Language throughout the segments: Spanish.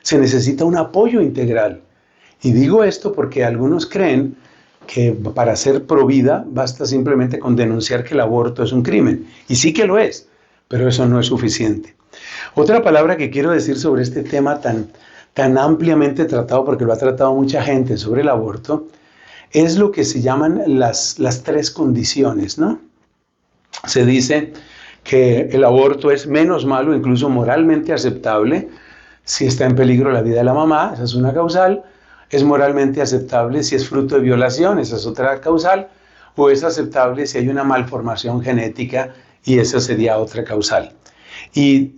Se necesita un apoyo integral. Y digo esto porque algunos creen que para ser pro vida basta simplemente con denunciar que el aborto es un crimen. Y sí que lo es, pero eso no es suficiente. Otra palabra que quiero decir sobre este tema tan ampliamente tratado, porque lo ha tratado mucha gente sobre el aborto, es lo que se llaman las tres condiciones, ¿no? Se dice que el aborto es menos malo, incluso moralmente aceptable, si está en peligro la vida de la mamá, esa es una causal. Es moralmente aceptable si es fruto de violación, esa es otra causal. O es aceptable si hay una malformación genética, y esa sería otra causal. Y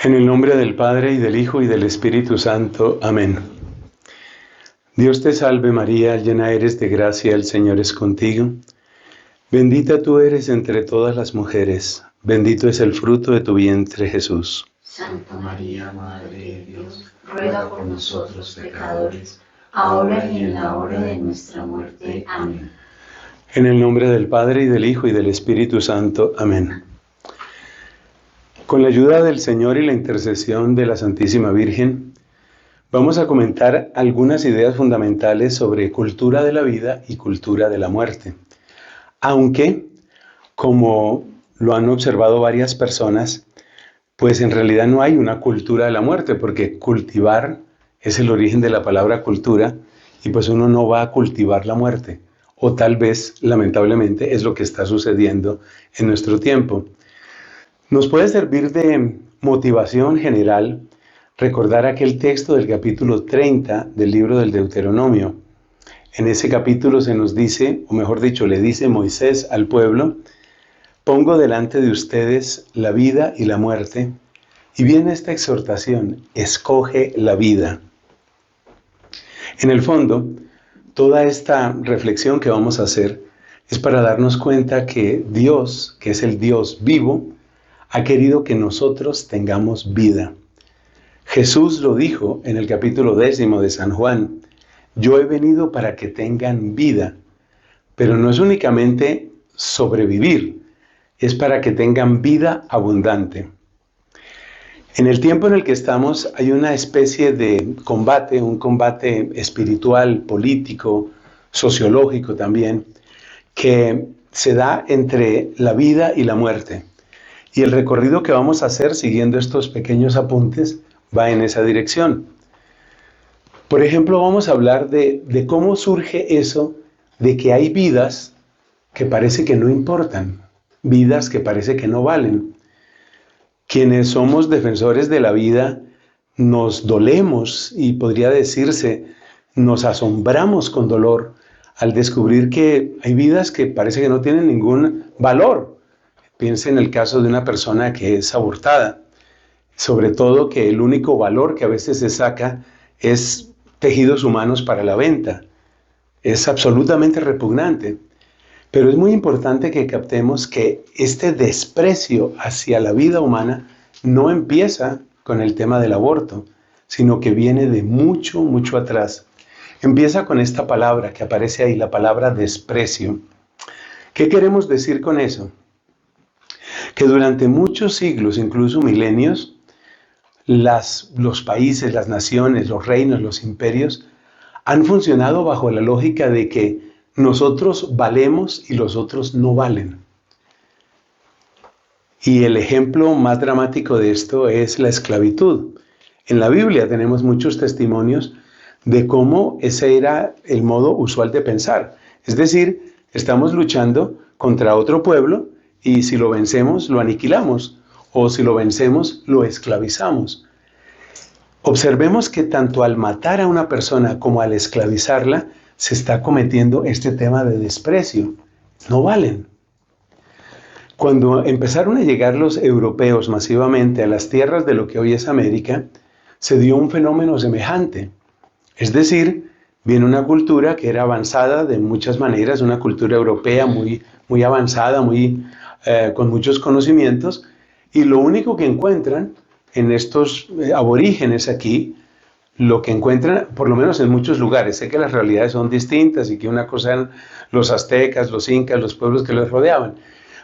en el nombre del Padre, y del Hijo, y del Espíritu Santo. Amén. Dios te salve María, llena eres de gracia, el Señor es contigo. Bendita tú eres entre todas las mujeres, bendito es el fruto de tu vientre, Jesús. Santa María, Madre de Dios, ruega por nosotros pecadores, ahora y en la hora de nuestra muerte. Amén. En el nombre del Padre, y del Hijo, y del Espíritu Santo. Amén. Con la ayuda del Señor y la intercesión de la Santísima Virgen, vamos a comentar algunas ideas fundamentales sobre cultura de la vida y cultura de la muerte. Aunque, como lo han observado varias personas, pues en realidad no hay una cultura de la muerte, porque cultivar es el origen de la palabra cultura, y pues uno no va a cultivar la muerte, o tal vez, lamentablemente, es lo que está sucediendo en nuestro tiempo. Nos puede servir de motivación general recordar aquel texto del capítulo 30 del libro del Deuteronomio. En ese capítulo se nos dice, o mejor dicho, le dice Moisés al pueblo: pongo delante de ustedes la vida y la muerte. Y viene esta exhortación: escoge la vida. En el fondo, toda esta reflexión que vamos a hacer es para darnos cuenta que Dios, que es el Dios vivo, ha querido que nosotros tengamos vida. Jesús lo dijo en el capítulo 10 de San Juan: yo he venido para que tengan vida, pero no es únicamente sobrevivir, es para que tengan vida abundante. En el tiempo en el que estamos hay una especie de combate, un combate espiritual, político, sociológico también, que se da entre la vida y la muerte. Y el recorrido que vamos a hacer siguiendo estos pequeños apuntes va en esa dirección. Por ejemplo, vamos a hablar de cómo surge eso de que hay vidas que parece que no importan, vidas que parece que no valen. Quienes somos defensores de la vida nos dolemos, y podría decirse, nos asombramos con dolor al descubrir que hay vidas que parece que no tienen ningún valor. Piensa en el caso de una persona que es abortada. Sobre todo que el único valor que a veces se saca es tejidos humanos para la venta. Es absolutamente repugnante. Pero es muy importante que captemos que este desprecio hacia la vida humana no empieza con el tema del aborto, sino que viene de mucho, mucho atrás. Empieza con esta palabra que aparece ahí, la palabra desprecio. ¿Qué queremos decir con eso? Que durante muchos siglos, incluso milenios, los países, las naciones, los reinos, los imperios han funcionado bajo la lógica de que nosotros valemos y los otros no valen. Y el ejemplo más dramático de esto es la esclavitud. En la Biblia tenemos muchos testimonios de cómo ese era el modo usual de pensar. Es decir, estamos luchando contra otro pueblo y si lo vencemos, lo aniquilamos, o si lo vencemos, lo esclavizamos. Observemos que tanto al matar a una persona como al esclavizarla, se está cometiendo este tema de desprecio. No valen. Cuando empezaron a llegar los europeos masivamente a las tierras de lo que hoy es América, se dio un fenómeno semejante. Es decir, viene una cultura que era avanzada de muchas maneras, una cultura europea muy avanzada, con muchos conocimientos, Y lo único que encuentran en estos aborígenes aquí, lo que encuentran, por lo menos en muchos lugares, sé que las realidades son distintas y que una cosa eran los aztecas, los incas, los pueblos que los rodeaban,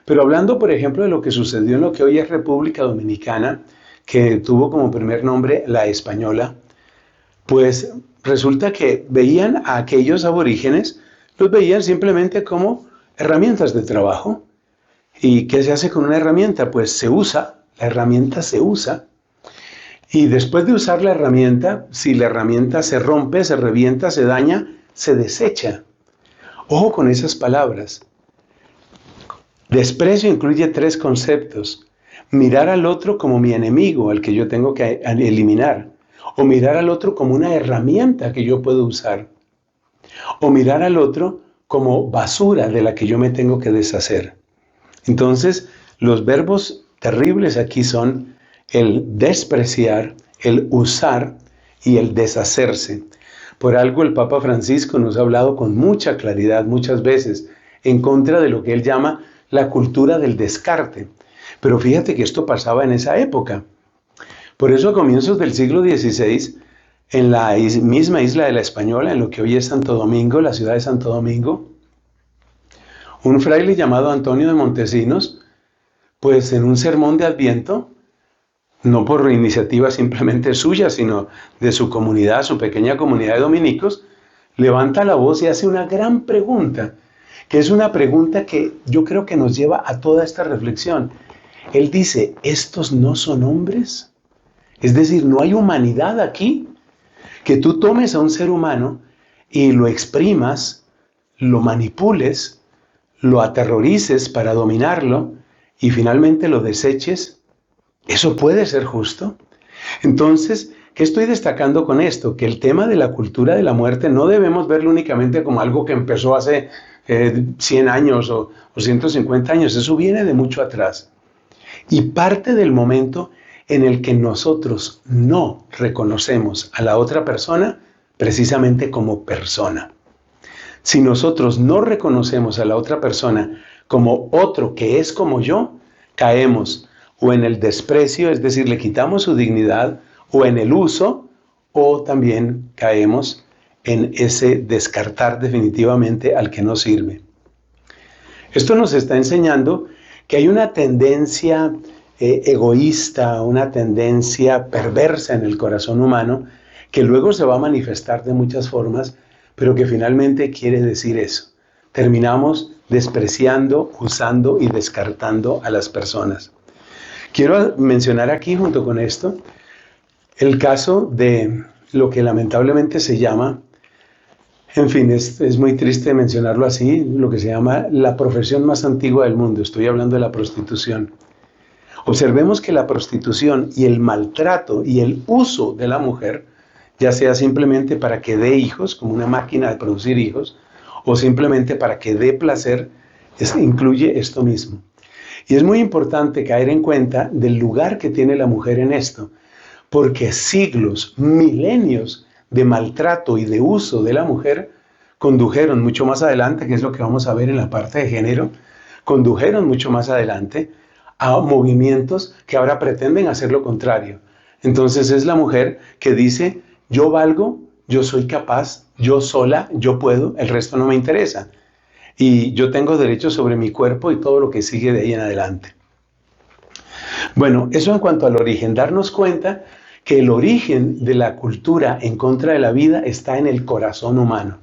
pero hablando, por ejemplo, de lo que sucedió en lo que hoy es República Dominicana, que tuvo como primer nombre La Española, pues resulta que veían a aquellos aborígenes, los veían simplemente como herramientas de trabajo. ¿Y qué se hace con una herramienta? Pues se usa, la herramienta se usa. Y después de usar la herramienta, si la herramienta se rompe, se revienta, se daña, se desecha. Ojo con esas palabras. Desprecio incluye 3 conceptos. Mirar al otro como mi enemigo, al que yo tengo que eliminar. O mirar al otro como una herramienta que yo puedo usar. O mirar al otro como basura de la que yo me tengo que deshacer. Entonces, los verbos terribles aquí son el despreciar, el usar y el deshacerse. Por algo el Papa Francisco nos ha hablado con mucha claridad muchas veces en contra de lo que él llama la cultura del descarte. Pero fíjate que esto pasaba en esa época. Por eso a comienzos del siglo XVI, en la misma isla de La Española, en lo que hoy es Santo Domingo, la ciudad de Santo Domingo, un fraile llamado Antonio de Montesinos, pues en un sermón de Adviento, no por iniciativa simplemente suya, sino de su comunidad, su pequeña comunidad de dominicos, levanta la voz y hace una gran pregunta, que es una pregunta que yo creo que nos lleva a toda esta reflexión. Él dice, ¿estos no son hombres? Es decir, ¿no hay humanidad aquí? Que tú tomes a un ser humano y lo exprimas, lo manipules, lo aterrorices para dominarlo y finalmente lo deseches. ¿Eso puede ser justo? Entonces, ¿qué estoy destacando con esto? Que el tema de la cultura de la muerte no debemos verlo únicamente como algo que empezó hace 100 años o 150 años. Eso viene de mucho atrás. Y parte del momento en el que nosotros no reconocemos a la otra persona precisamente como persona. Si nosotros no reconocemos a la otra persona como otro que es como yo, caemos o en el desprecio, es decir, le quitamos su dignidad, o en el uso, o también caemos en ese descartar definitivamente al que no sirve. Esto nos está enseñando que hay una tendencia egoísta, una tendencia perversa en el corazón humano, que luego se va a manifestar de muchas formas, pero que finalmente quiere decir eso. Terminamos despreciando, usando y descartando a las personas. Quiero mencionar aquí, junto con esto, el caso de lo que lamentablemente se llama, en fin, es muy triste mencionarlo así, lo que se llama la profesión más antigua del mundo. Estoy hablando de la prostitución. Observemos que la prostitución y el maltrato y el uso de la mujer, ya sea simplemente para que dé hijos, como una máquina de producir hijos, o simplemente para que dé placer, incluye esto mismo. Y es muy importante caer en cuenta del lugar que tiene la mujer en esto, porque siglos, milenios de maltrato y de uso de la mujer condujeron mucho más adelante, que es lo que vamos a ver en la parte de género, condujeron mucho más adelante a movimientos que ahora pretenden hacer lo contrario. Entonces es la mujer que dice, yo valgo, yo soy capaz, yo sola, yo puedo, el resto no me interesa. Y yo tengo derecho sobre mi cuerpo y todo lo que sigue de ahí en adelante. Bueno, eso en cuanto al origen, darnos cuenta que el origen de la cultura en contra de la vida está en el corazón humano.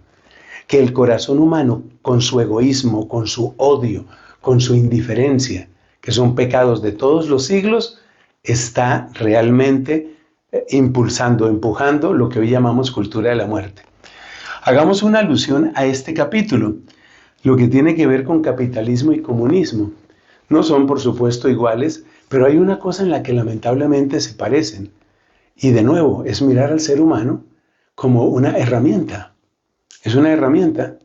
Que el corazón humano, con su egoísmo, con su odio, con su indiferencia, que son pecados de todos los siglos, está realmente impulsando, empujando lo que hoy llamamos cultura de la muerte. Hagamos una alusión a este capítulo, lo que tiene que ver con capitalismo y comunismo. No son, por supuesto, iguales, pero hay una cosa en la que lamentablemente se parecen. Y de nuevo, es mirar al ser humano como una herramienta. Es una herramienta.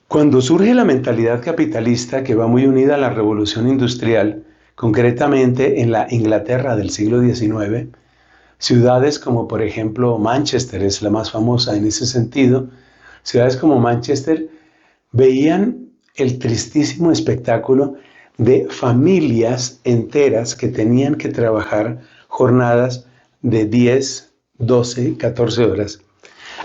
Cuando surge la mentalidad capitalista, que va muy unida a la revolución industrial, concretamente en la Inglaterra del siglo XIX, ciudades como por ejemplo Manchester es la más famosa en ese sentido, ciudades como Manchester veían el tristísimo espectáculo de familias enteras que tenían que trabajar jornadas de 10, 12, 14 horas.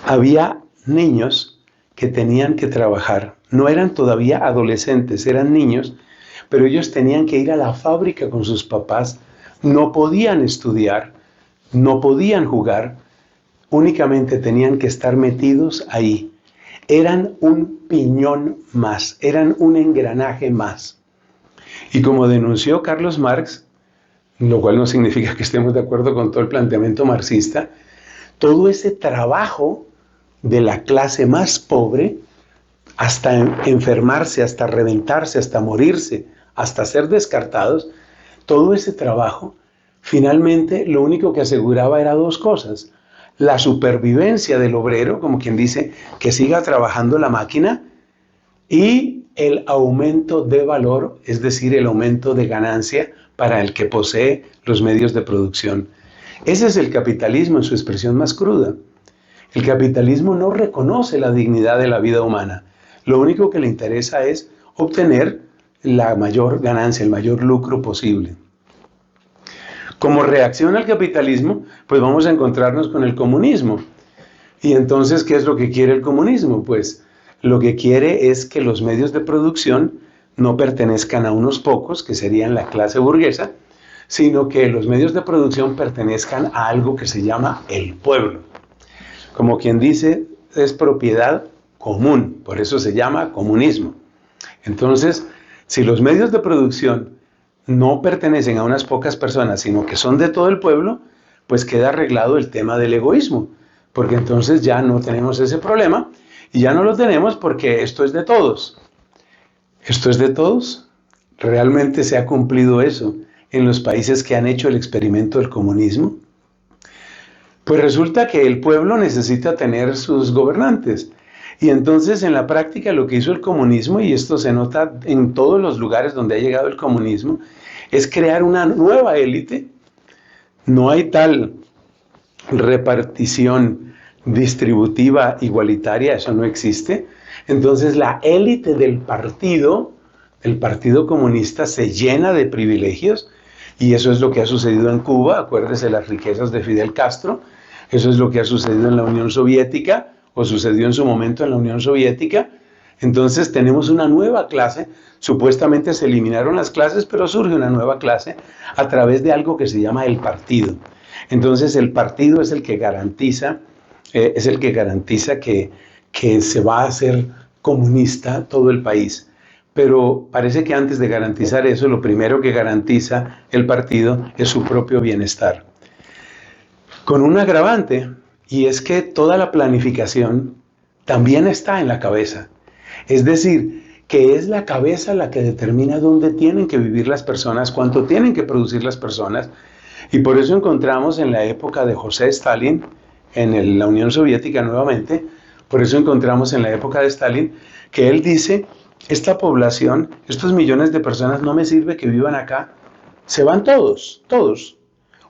Había niños que tenían que trabajar, no eran todavía adolescentes, eran niños, pero ellos tenían que ir a la fábrica con sus papás, no podían estudiar, no podían jugar, únicamente tenían que estar metidos ahí. Eran un piñón más, eran un engranaje más. Y como denunció Carlos Marx, lo cual no significa que estemos de acuerdo con todo el planteamiento marxista, todo ese trabajo de la clase más pobre, hasta enfermarse, hasta reventarse, hasta morirse, hasta ser descartados, todo ese trabajo, finalmente lo único que aseguraba era dos cosas: la supervivencia del obrero, como quien dice, que siga trabajando la máquina, y el aumento de valor, es decir, el aumento de ganancia para el que posee los medios de producción. Ese es el capitalismo en su expresión más cruda. El capitalismo no reconoce la dignidad de la vida humana. Lo único que le interesa es obtener la mayor ganancia, el mayor lucro posible. Como reacción al capitalismo, pues vamos a encontrarnos con el comunismo. Y entonces, ¿qué es lo que quiere el comunismo? Pues lo que quiere es que los medios de producción no pertenezcan a unos pocos, que serían la clase burguesa, sino que los medios de producción pertenezcan a algo que se llama el pueblo. Como quien dice, es propiedad común, por eso se llama comunismo. Entonces, si los medios de producción no pertenecen a unas pocas personas, sino que son de todo el pueblo, pues queda arreglado el tema del egoísmo, porque entonces ya no tenemos ese problema, y ya no lo tenemos porque esto es de todos. ¿Esto es de todos? ¿Realmente se ha cumplido eso en los países que han hecho el experimento del comunismo? Pues resulta que el pueblo necesita tener sus gobernantes. Y entonces en la práctica lo que hizo el comunismo, y esto se nota en todos los lugares donde ha llegado el comunismo, es crear una nueva élite. No hay tal repartición distributiva igualitaria, eso no existe. Entonces la élite del partido, el Partido Comunista, se llena de privilegios, y eso es lo que ha sucedido en Cuba. Acuérdese las riquezas de Fidel Castro. Eso es lo que ha sucedido en la Unión Soviética, o sucedió en su momento en la Unión Soviética. Entonces tenemos una nueva clase. Supuestamente se eliminaron las clases, pero surge una nueva clase a través de algo que se llama el partido. Entonces el partido es el que garantiza, que se va a hacer comunista todo el país. Pero parece que antes de garantizar eso, lo primero que garantiza el partido es su propio bienestar. Con un agravante, y es que toda la planificación también está en la cabeza. Es decir, que es la cabeza la que determina dónde tienen que vivir las personas, cuánto tienen que producir las personas. Y por eso encontramos en la época de José Stalin, en la Unión Soviética nuevamente, por eso encontramos en la época de Stalin, que él dice: esta población, estos millones de personas, no me sirve que vivan acá, se van todos.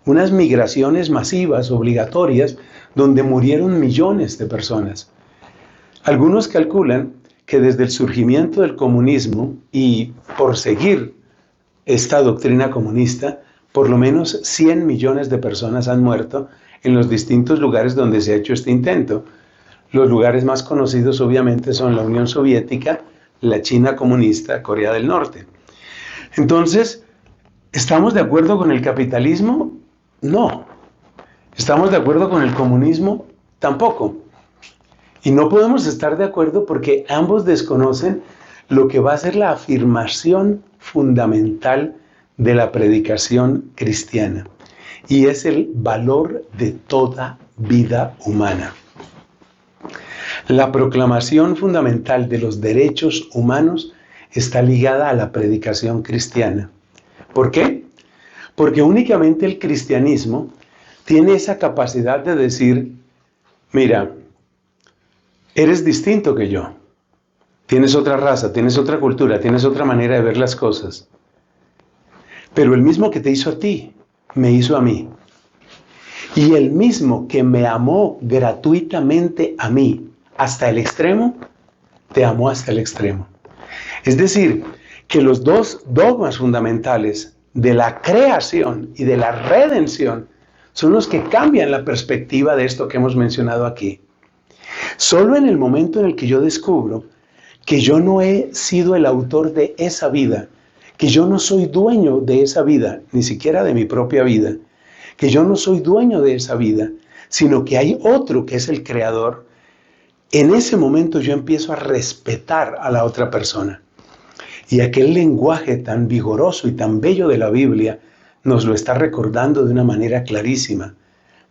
Unas migraciones masivas, obligatorias, donde murieron millones de personas. Algunos calculan que desde el surgimiento del comunismo y por seguir esta doctrina comunista, por lo menos 100 millones de personas han muerto en los distintos lugares donde se ha hecho este intento. Los lugares más conocidos obviamente son la Unión Soviética, la China comunista, Corea del Norte. Entonces, ¿estamos de acuerdo con el capitalismo? No. ¿Estamos de acuerdo con el comunismo? Tampoco. Y no podemos estar de acuerdo porque ambos desconocen lo que va a ser la afirmación fundamental de la predicación cristiana, y es el valor de toda vida humana. La proclamación fundamental de los derechos humanos está ligada a la predicación cristiana. ¿Por qué? Porque únicamente el cristianismo tiene esa capacidad de decir: mira, eres distinto que yo, tienes otra raza, tienes otra cultura, tienes otra manera de ver las cosas, pero el mismo que te hizo a ti, me hizo a mí. Y el mismo que me amó gratuitamente a mí hasta el extremo, te amó hasta el extremo. Es decir, que los dos dogmas fundamentales de la creación y de la redención son los que cambian la perspectiva de esto que hemos mencionado aquí. Solo en el momento en el que yo descubro que yo no he sido el autor de esa vida, que yo no soy dueño de esa vida, ni siquiera de mi propia vida, que yo no soy dueño de esa vida, sino que hay otro que es el creador, en ese momento yo empiezo a respetar a la otra persona. Y aquel lenguaje tan vigoroso y tan bello de la Biblia nos lo está recordando de una manera clarísima.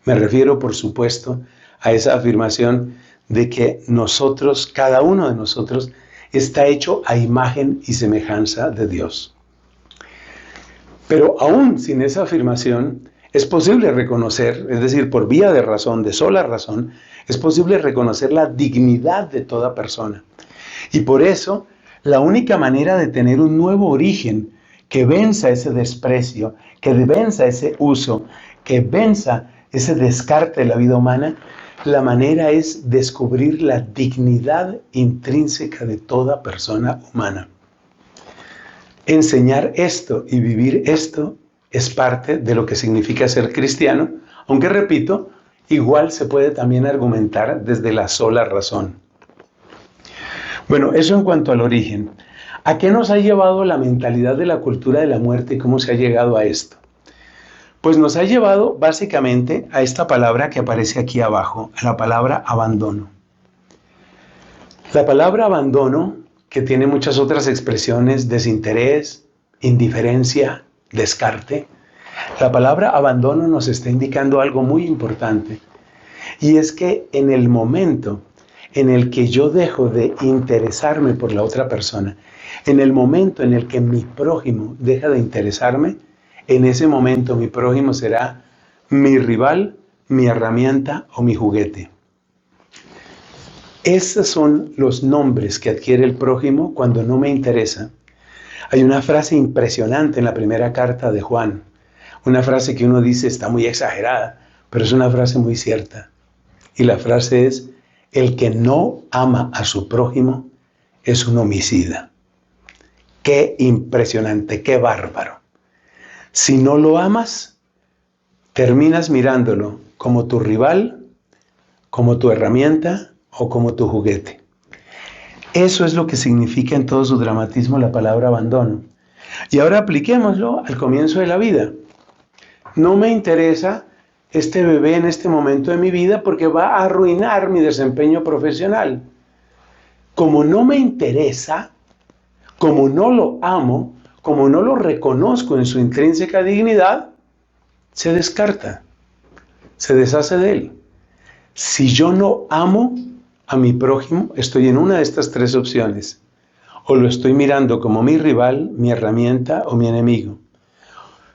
Me refiero, por supuesto, a esa afirmación de que nosotros, cada uno de nosotros, está hecho a imagen y semejanza de Dios. Pero aún sin esa afirmación, es posible reconocer, es decir, por vía de razón, de sola razón, es posible reconocer la dignidad de toda persona. Y por eso, la única manera de tener un nuevo origen que venza ese desprecio, que venza ese uso, que venza ese descarte de la vida humana, la manera es descubrir la dignidad intrínseca de toda persona humana. Enseñar esto y vivir esto es parte de lo que significa ser cristiano, aunque repito, igual se puede también argumentar desde la sola razón. Bueno, eso en cuanto al origen. ¿A qué nos ha llevado la mentalidad de la cultura de la muerte y cómo se ha llegado a esto? Pues nos ha llevado básicamente a esta palabra que aparece aquí abajo, a la palabra abandono. La palabra abandono, que tiene muchas otras expresiones, desinterés, indiferencia, descarte, la palabra abandono nos está indicando algo muy importante. Y es que en el momento en el que yo dejo de interesarme por la otra persona, en el momento en el que mi prójimo deja de interesarme, en ese momento mi prójimo será mi rival, mi herramienta o mi juguete. Esos son los nombres que adquiere el prójimo cuando no me interesa. Hay una frase impresionante en la primera carta de Juan, una frase que uno dice está muy exagerada, pero es una frase muy cierta. Y la frase es: el que no ama a su prójimo es un homicida. ¡Qué impresionante, qué bárbaro! Si no lo amas, terminas mirándolo como tu rival, como tu herramienta o como tu juguete. Eso es lo que significa en todo su dramatismo la palabra abandono. Y ahora apliquémoslo al comienzo de la vida. No me interesa este bebé en este momento de mi vida porque va a arruinar mi desempeño profesional. Como no me interesa, como no lo amo, como no lo reconozco en su intrínseca dignidad, se descarta, se deshace de él. Si yo no amo a mi prójimo, estoy en una de estas tres opciones. O lo estoy mirando como mi rival, mi herramienta o mi enemigo.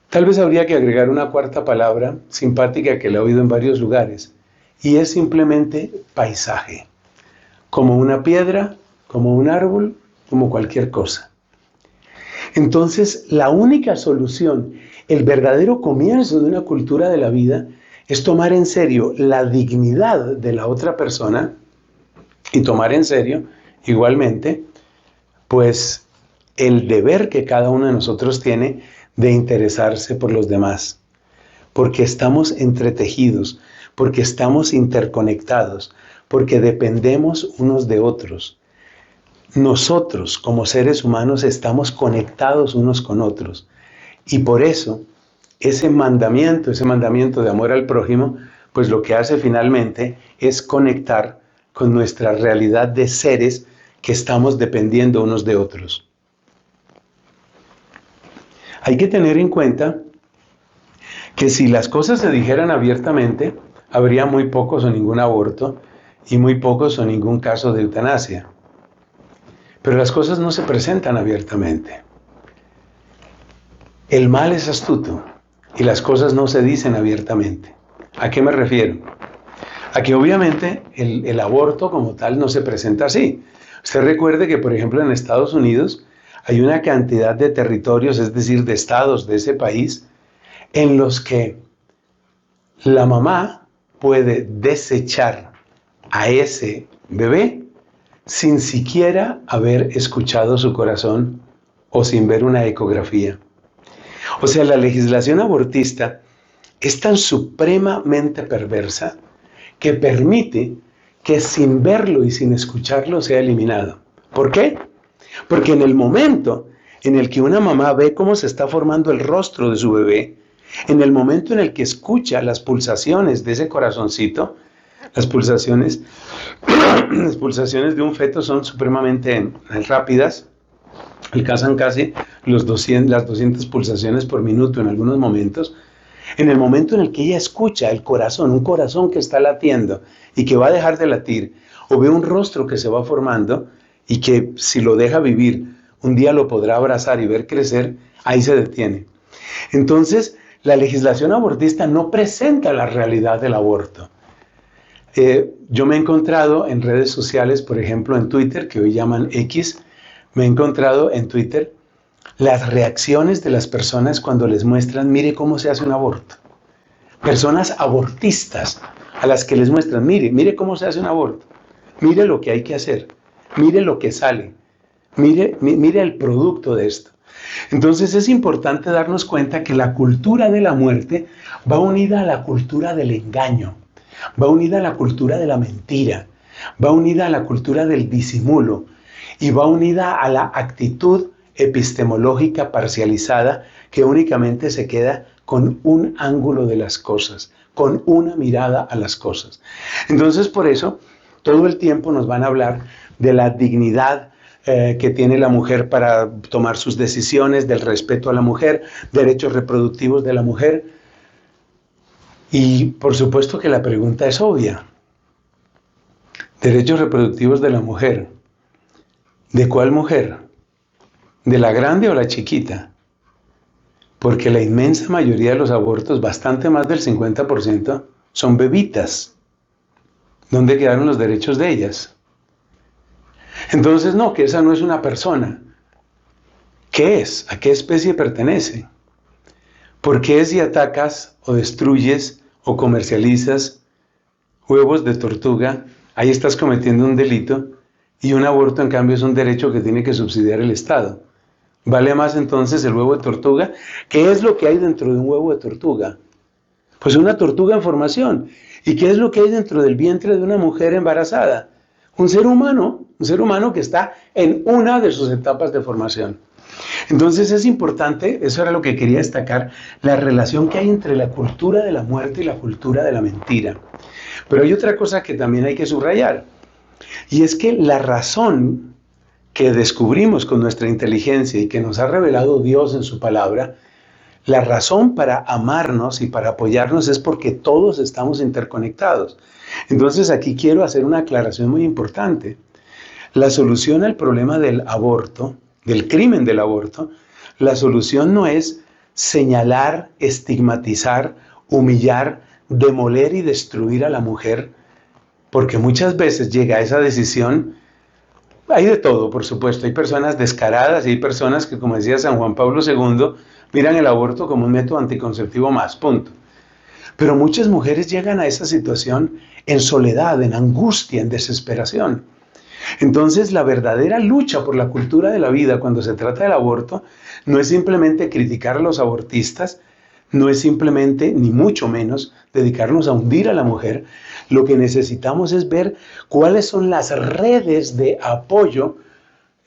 Tal vez habría que agregar una cuarta palabra simpática que la he oído en varios lugares, y es simplemente paisaje. Como una piedra, como un árbol, como cualquier cosa. Entonces, la única solución, el verdadero comienzo de una cultura de la vida, es tomar en serio la dignidad de la otra persona y tomar en serio, igualmente, pues el deber que cada uno de nosotros tiene de interesarse por los demás. Porque estamos entretejidos, porque estamos interconectados, porque dependemos unos de otros. Nosotros, como seres humanos, estamos conectados unos con otros. Y por eso, ese mandamiento de amor al prójimo, pues lo que hace finalmente es conectar con nuestra realidad de seres que estamos dependiendo unos de otros. Hay que tener en cuenta que si las cosas se dijeran abiertamente, habría muy pocos o ningún aborto y muy pocos o ningún caso de eutanasia. Pero las cosas no se presentan abiertamente. El mal es astuto y las cosas no se dicen abiertamente. ¿A qué me refiero? A que obviamente el aborto como tal no se presenta así. Usted recuerde que, por ejemplo, en Estados Unidos hay una cantidad de territorios, es decir, de estados de ese país, en los que la mamá puede desechar a ese bebé sin siquiera haber escuchado su corazón o sin ver una ecografía. O sea, la legislación abortista es tan supremamente perversa que permite que sin verlo y sin escucharlo sea eliminado. ¿Por qué? Porque en el momento en el que una mamá ve cómo se está formando el rostro de su bebé, en el momento en el que escucha las pulsaciones de ese corazoncito, las pulsaciones de un feto son supremamente rápidas, alcanzan casi las 200 pulsaciones por minuto en algunos momentos. En el momento en el que ella escucha el corazón, un corazón que está latiendo y que va a dejar de latir, o ve un rostro que se va formando y que si lo deja vivir, un día lo podrá abrazar y ver crecer, ahí se detiene. Entonces, la legislación abortista no presenta la realidad del aborto. Yo me he encontrado en redes sociales, por ejemplo en Twitter, que hoy llaman X, me he encontrado en Twitter las reacciones de las personas cuando les muestran, mire cómo se hace un aborto. Personas abortistas a las que les muestran, mire cómo se hace un aborto, mire lo que hay que hacer, mire lo que sale, mire el producto de esto. Entonces es importante darnos cuenta que la cultura de la muerte va unida a la cultura del engaño, va unida a la cultura de la mentira, va unida a la cultura del disimulo y va unida a la actitud epistemológica parcializada que únicamente se queda con un ángulo de las cosas, con una mirada a las cosas. Entonces por eso todo el tiempo nos van a hablar de la dignidad que tiene la mujer para tomar sus decisiones, del respeto a la mujer, derechos reproductivos de la mujer. Y por supuesto que la pregunta es obvia. Derechos reproductivos de la mujer. ¿De cuál mujer? ¿De la grande o la chiquita? Porque la inmensa mayoría de los abortos, bastante más del 50%, son bebitas. ¿Dónde quedaron los derechos de ellas? Entonces, no, que esa no es una persona. ¿Qué es? ¿A qué especie pertenece? ¿Por qué si atacas o destruyes o comercializas huevos de tortuga, ahí estás cometiendo un delito y un aborto en cambio es un derecho que tiene que subsidiar el Estado? ¿Vale más entonces el huevo de tortuga? ¿Qué es lo que hay dentro de un huevo de tortuga? Pues una tortuga en formación. ¿Y qué es lo que hay dentro del vientre de una mujer embarazada? Un ser humano que está en una de sus etapas de formación. Entonces es importante, eso era lo que quería destacar, la relación que hay entre la cultura de la muerte y la cultura de la mentira. Pero hay otra cosa que también hay que subrayar, y es que la razón que descubrimos con nuestra inteligencia y que nos ha revelado Dios en su palabra, la razón para amarnos y para apoyarnos es porque todos estamos interconectados. Entonces aquí quiero hacer una aclaración muy importante. La solución al problema del aborto, del crimen del aborto, la solución no es señalar, estigmatizar, humillar, demoler y destruir a la mujer, porque muchas veces llega a esa decisión. Hay de todo, por supuesto, hay personas descaradas y hay personas que, como decía San Juan Pablo II, miran el aborto como un método anticonceptivo más, punto. Pero muchas mujeres llegan a esa situación en soledad, en angustia, en desesperación. Entonces, la verdadera lucha por la cultura de la vida cuando se trata del aborto no es simplemente criticar a los abortistas, no es simplemente, ni mucho menos, dedicarnos a hundir a la mujer. Lo que necesitamos es ver cuáles son las redes de apoyo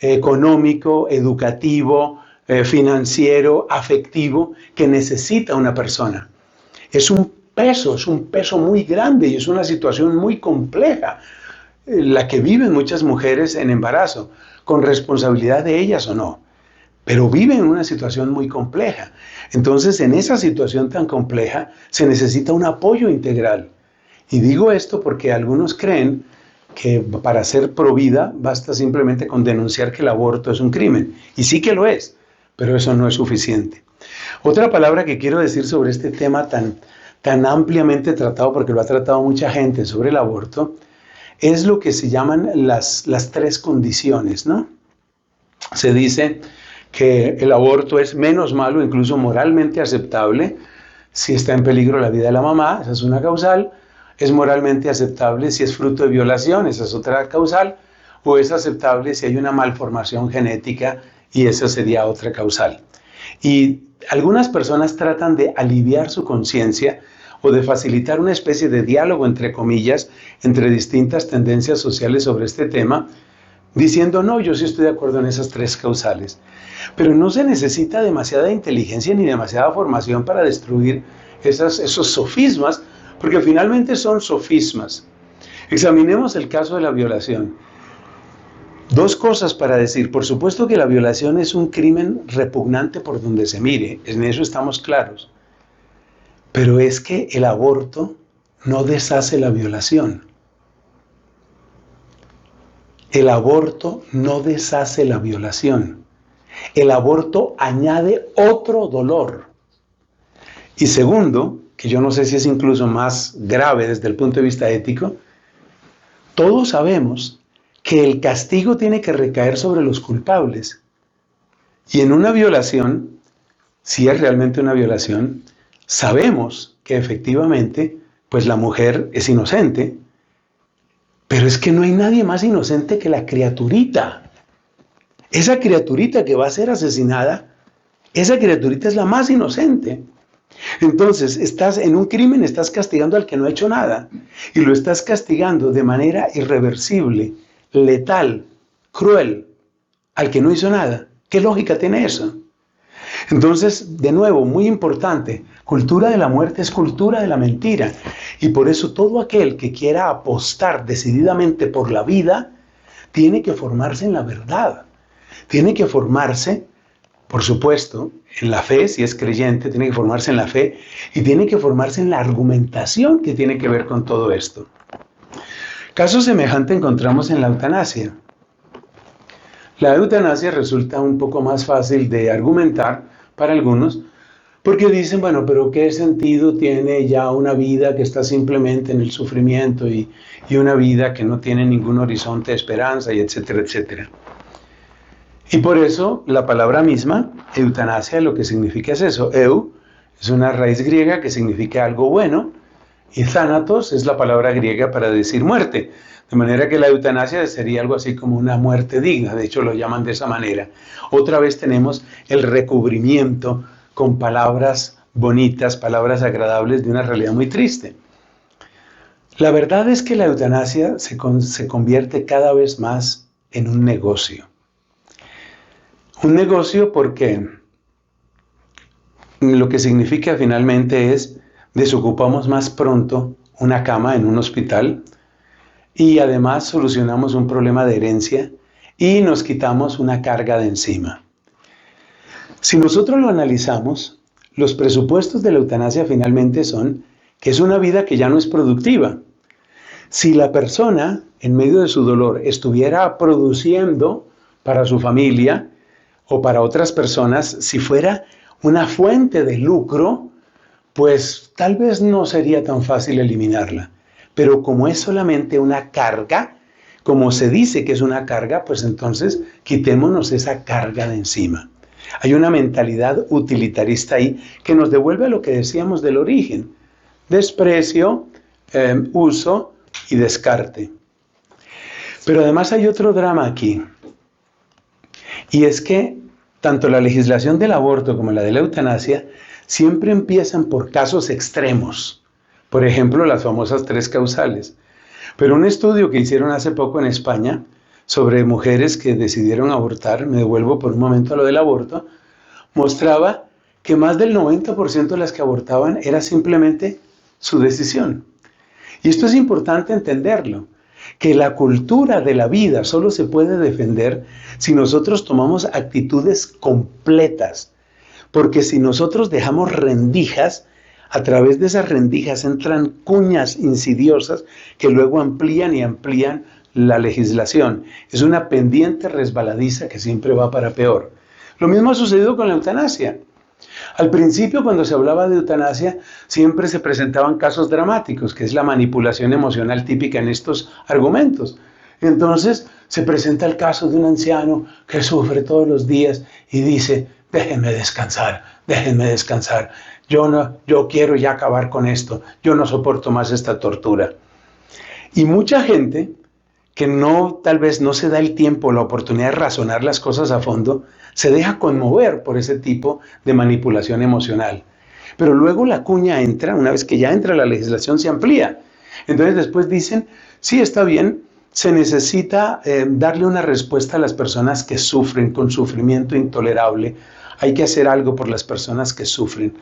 económico, educativo, financiero, afectivo que necesita una persona. Es un peso muy grande y es una situación muy compleja la que viven muchas mujeres en embarazo, con responsabilidad de ellas o no, pero viven en una situación muy compleja. Entonces, en esa situación tan compleja se necesita un apoyo integral. Y digo esto porque algunos creen que para ser pro vida basta simplemente con denunciar que el aborto es un crimen. Y sí que lo es, pero eso no es suficiente. Otra palabra que quiero decir sobre este tema tan ampliamente tratado, porque lo ha tratado mucha gente sobre el aborto, es lo que se llaman las tres condiciones, ¿no? Se dice que el aborto es menos malo, incluso moralmente aceptable, si está en peligro la vida de la mamá, esa es una causal. Es moralmente aceptable si es fruto de violación, esa es otra causal. O es aceptable si hay una malformación genética y esa sería otra causal. Y algunas personas tratan de aliviar su conciencia o de facilitar una especie de diálogo, entre comillas, entre distintas tendencias sociales sobre este tema, diciendo, no, yo sí estoy de acuerdo en esas tres causales. Pero no se necesita demasiada inteligencia ni demasiada formación para destruir esos sofismas, porque finalmente son sofismas. Examinemos el caso de la violación. Dos cosas para decir. Por supuesto que la violación es un crimen repugnante por donde se mire, en eso estamos claros. Pero es que el aborto no deshace la violación. El aborto no deshace la violación. El aborto añade otro dolor. Y segundo, que yo no sé si es incluso más grave desde el punto de vista ético, todos sabemos que el castigo tiene que recaer sobre los culpables. Y en una violación, si es realmente una violación, sabemos que efectivamente, pues la mujer es inocente, pero es que no hay nadie más inocente que la criaturita. Esa criaturita que va a ser asesinada, esa criaturita es la más inocente. Entonces, estás en un crimen, estás castigando al que no ha hecho nada, y lo estás castigando de manera irreversible, letal, cruel, al que no hizo nada. ¿Qué lógica tiene eso? Entonces, de nuevo, muy importante, cultura de la muerte es cultura de la mentira. Y por eso todo aquel que quiera apostar decididamente por la vida, tiene que formarse en la verdad. Tiene que formarse, por supuesto, en la fe, si es creyente, tiene que formarse en la fe y tiene que formarse en la argumentación que tiene que ver con todo esto. Caso semejante encontramos en la eutanasia. La eutanasia resulta un poco más fácil de argumentar para algunos, porque dicen, bueno, pero ¿qué sentido tiene ya una vida que está simplemente en el sufrimiento y una vida que no tiene ningún horizonte de esperanza, y etcétera, etcétera? Y por eso la palabra misma, eutanasia, lo que significa es eso. Eu es una raíz griega que significa algo bueno, y thanatos es la palabra griega para decir muerte. De manera que la eutanasia sería algo así como una muerte digna, de hecho lo llaman de esa manera. Otra vez tenemos el recubrimiento con palabras bonitas, palabras agradables de una realidad muy triste. La verdad es que la eutanasia se convierte cada vez más en un negocio. Un negocio porque lo que significa finalmente es desocupamos más pronto una cama en un hospital y además solucionamos un problema de herencia y nos quitamos una carga de encima. Si nosotros lo analizamos, los presupuestos de la eutanasia finalmente son que es una vida que ya no es productiva. Si la persona, en medio de su dolor, estuviera produciendo para su familia o para otras personas, si fuera una fuente de lucro, pues tal vez no sería tan fácil eliminarla. Pero como es solamente una carga, como se dice que es una carga, pues entonces quitémonos esa carga de encima. Hay una mentalidad utilitarista ahí que nos devuelve a lo que decíamos del origen. Desprecio, uso y descarte. Pero además hay otro drama aquí. Y es que tanto la legislación del aborto como la de la eutanasia siempre empiezan por casos extremos. Por ejemplo, las famosas tres causales. Pero un estudio que hicieron hace poco en España sobre mujeres que decidieron abortar, me devuelvo por un momento a lo del aborto, mostraba que más del 90% de las que abortaban era simplemente su decisión. Y esto es importante entenderlo, que la cultura de la vida solo se puede defender si nosotros tomamos actitudes completas. Porque si nosotros dejamos rendijas, a través de esas rendijas entran cuñas insidiosas que luego amplían y amplían la legislación. Es una pendiente resbaladiza que siempre va para peor. Lo mismo ha sucedido con la eutanasia. Al principio, cuando se hablaba de eutanasia, siempre se presentaban casos dramáticos, que es la manipulación emocional típica en estos argumentos. Entonces, se presenta el caso de un anciano que sufre todos los días y dice, déjenme descansar, yo quiero ya acabar con esto, yo no soporto más esta tortura. Y mucha gente que no, tal vez no se da el tiempo, la oportunidad de razonar las cosas a fondo, se deja conmover por ese tipo de manipulación emocional. Pero luego la cuña entra, una vez que ya entra la legislación se amplía. Entonces después dicen, sí, está bien, se necesita darle una respuesta a las personas que sufren con sufrimiento intolerable. Hay que hacer algo por las personas que sufren.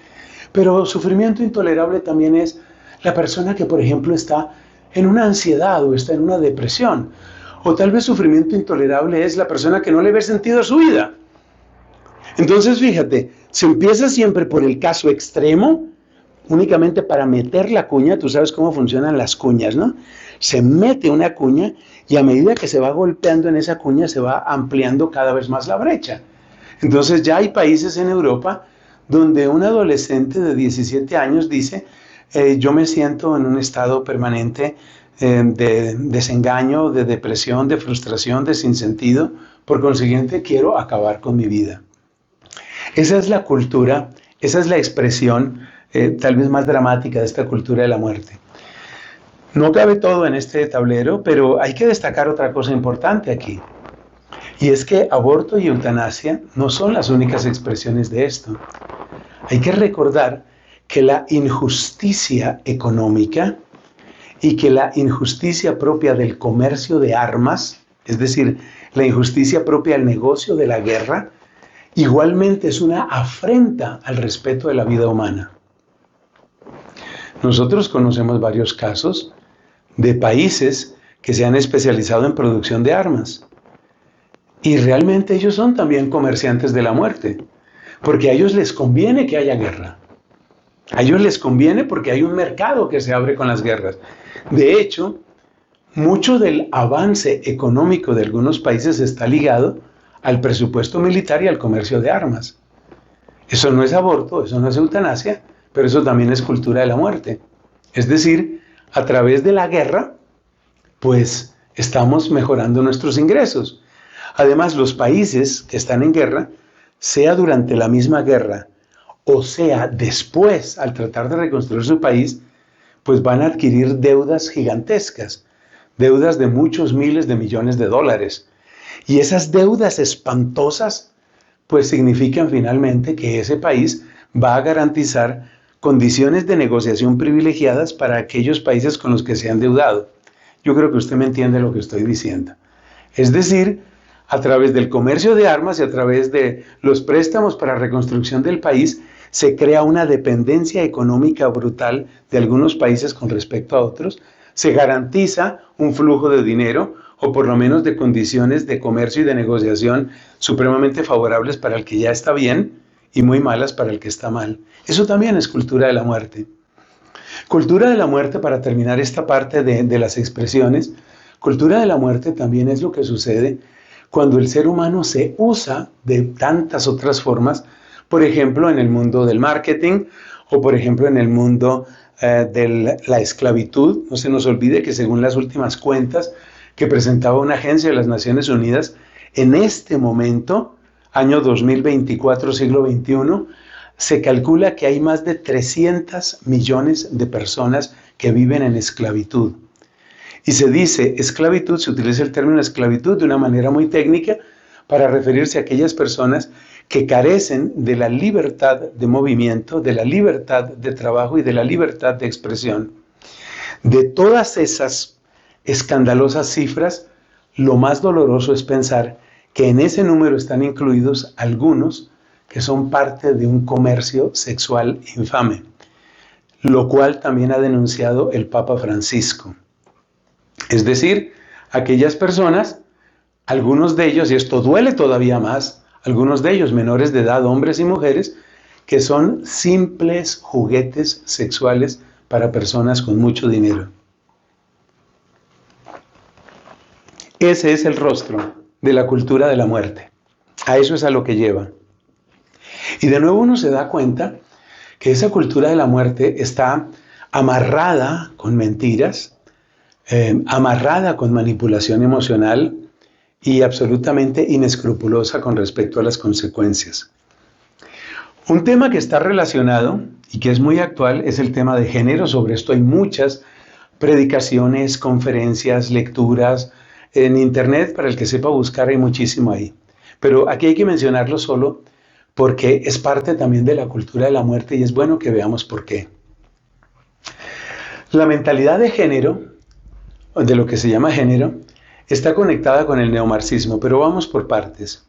Pero sufrimiento intolerable también es la persona que, por ejemplo, está en una ansiedad o está en una depresión. O tal vez sufrimiento intolerable es la persona que no le ve sentido a su vida. Entonces, fíjate, se empieza siempre por el caso extremo, únicamente para meter la cuña. Tú sabes cómo funcionan las cuñas, ¿no? Se mete una cuña y a medida que se va golpeando en esa cuña se va ampliando cada vez más la brecha. Entonces ya hay países en Europa donde un adolescente de 17 años dice, yo me siento en un estado permanente de desengaño, de depresión, de frustración, de sinsentido, por consiguiente quiero acabar con mi vida. Esa es la cultura, esa es la expresión tal vez más dramática de esta cultura de la muerte. No cabe todo en este tablero, pero hay que destacar otra cosa importante aquí. Y es que aborto y eutanasia no son las únicas expresiones de esto. Hay que recordar que la injusticia económica y que la injusticia propia del comercio de armas, es decir, la injusticia propia del negocio de la guerra, igualmente es una afrenta al respeto de la vida humana. Nosotros conocemos varios casos de países que se han especializado en producción de armas. Y realmente ellos son también comerciantes de la muerte, porque a ellos les conviene que haya guerra. A ellos les conviene porque hay un mercado que se abre con las guerras. De hecho, mucho del avance económico de algunos países está ligado al presupuesto militar y al comercio de armas. Eso no es aborto, eso no es eutanasia, pero eso también es cultura de la muerte. Es decir, a través de la guerra, pues estamos mejorando nuestros ingresos. Además, los países que están en guerra, sea durante la misma guerra o sea después, al tratar de reconstruir su país, pues van a adquirir deudas gigantescas, deudas de muchos miles de millones de dólares. Y esas deudas espantosas, pues significan finalmente que ese país va a garantizar condiciones de negociación privilegiadas para aquellos países con los que se han endeudado. Yo creo que usted me entiende lo que estoy diciendo. Es decir, a través del comercio de armas y a través de los préstamos para reconstrucción del país, se crea una dependencia económica brutal de algunos países con respecto a otros, se garantiza un flujo de dinero o por lo menos de condiciones de comercio y de negociación supremamente favorables para el que ya está bien y muy malas para el que está mal. Eso también es cultura de la muerte. Cultura de la muerte, para terminar esta parte de las expresiones, cultura de la muerte también es lo que sucede cuando el ser humano se usa de tantas otras formas, por ejemplo, en el mundo del marketing o, por ejemplo, en el mundo de la esclavitud. No se nos olvide que según las últimas cuentas que presentaba una agencia de las Naciones Unidas, en este momento, año 2024, siglo XXI, se calcula que hay más de 300 millones de personas que viven en esclavitud. Y se dice esclavitud, se utiliza el término esclavitud de una manera muy técnica para referirse a aquellas personas que carecen de la libertad de movimiento, de la libertad de trabajo y de la libertad de expresión. De todas esas escandalosas cifras, lo más doloroso es pensar que en ese número están incluidos algunos que son parte de un comercio sexual infame, lo cual también ha denunciado el Papa Francisco. Es decir, aquellas personas, algunos de ellos, y esto duele todavía más, algunos de ellos menores de edad, hombres y mujeres, que son simples juguetes sexuales para personas con mucho dinero. Ese es el rostro de la cultura de la muerte. A eso es a lo que lleva. Y de nuevo uno se da cuenta que esa cultura de la muerte está amarrada con mentiras, amarrada con manipulación emocional y absolutamente inescrupulosa con respecto a las consecuencias. Un tema que está relacionado y que es muy actual es el tema de género. Sobre esto hay muchas predicaciones, conferencias, lecturas, En internet, para el que sepa buscar, hay muchísimo ahí. Pero aquí hay que mencionarlo solo porque es parte también de la cultura de la muerte y es bueno que veamos por qué. La mentalidad de género, de lo que se llama género, está conectada con el neomarxismo, pero vamos por partes.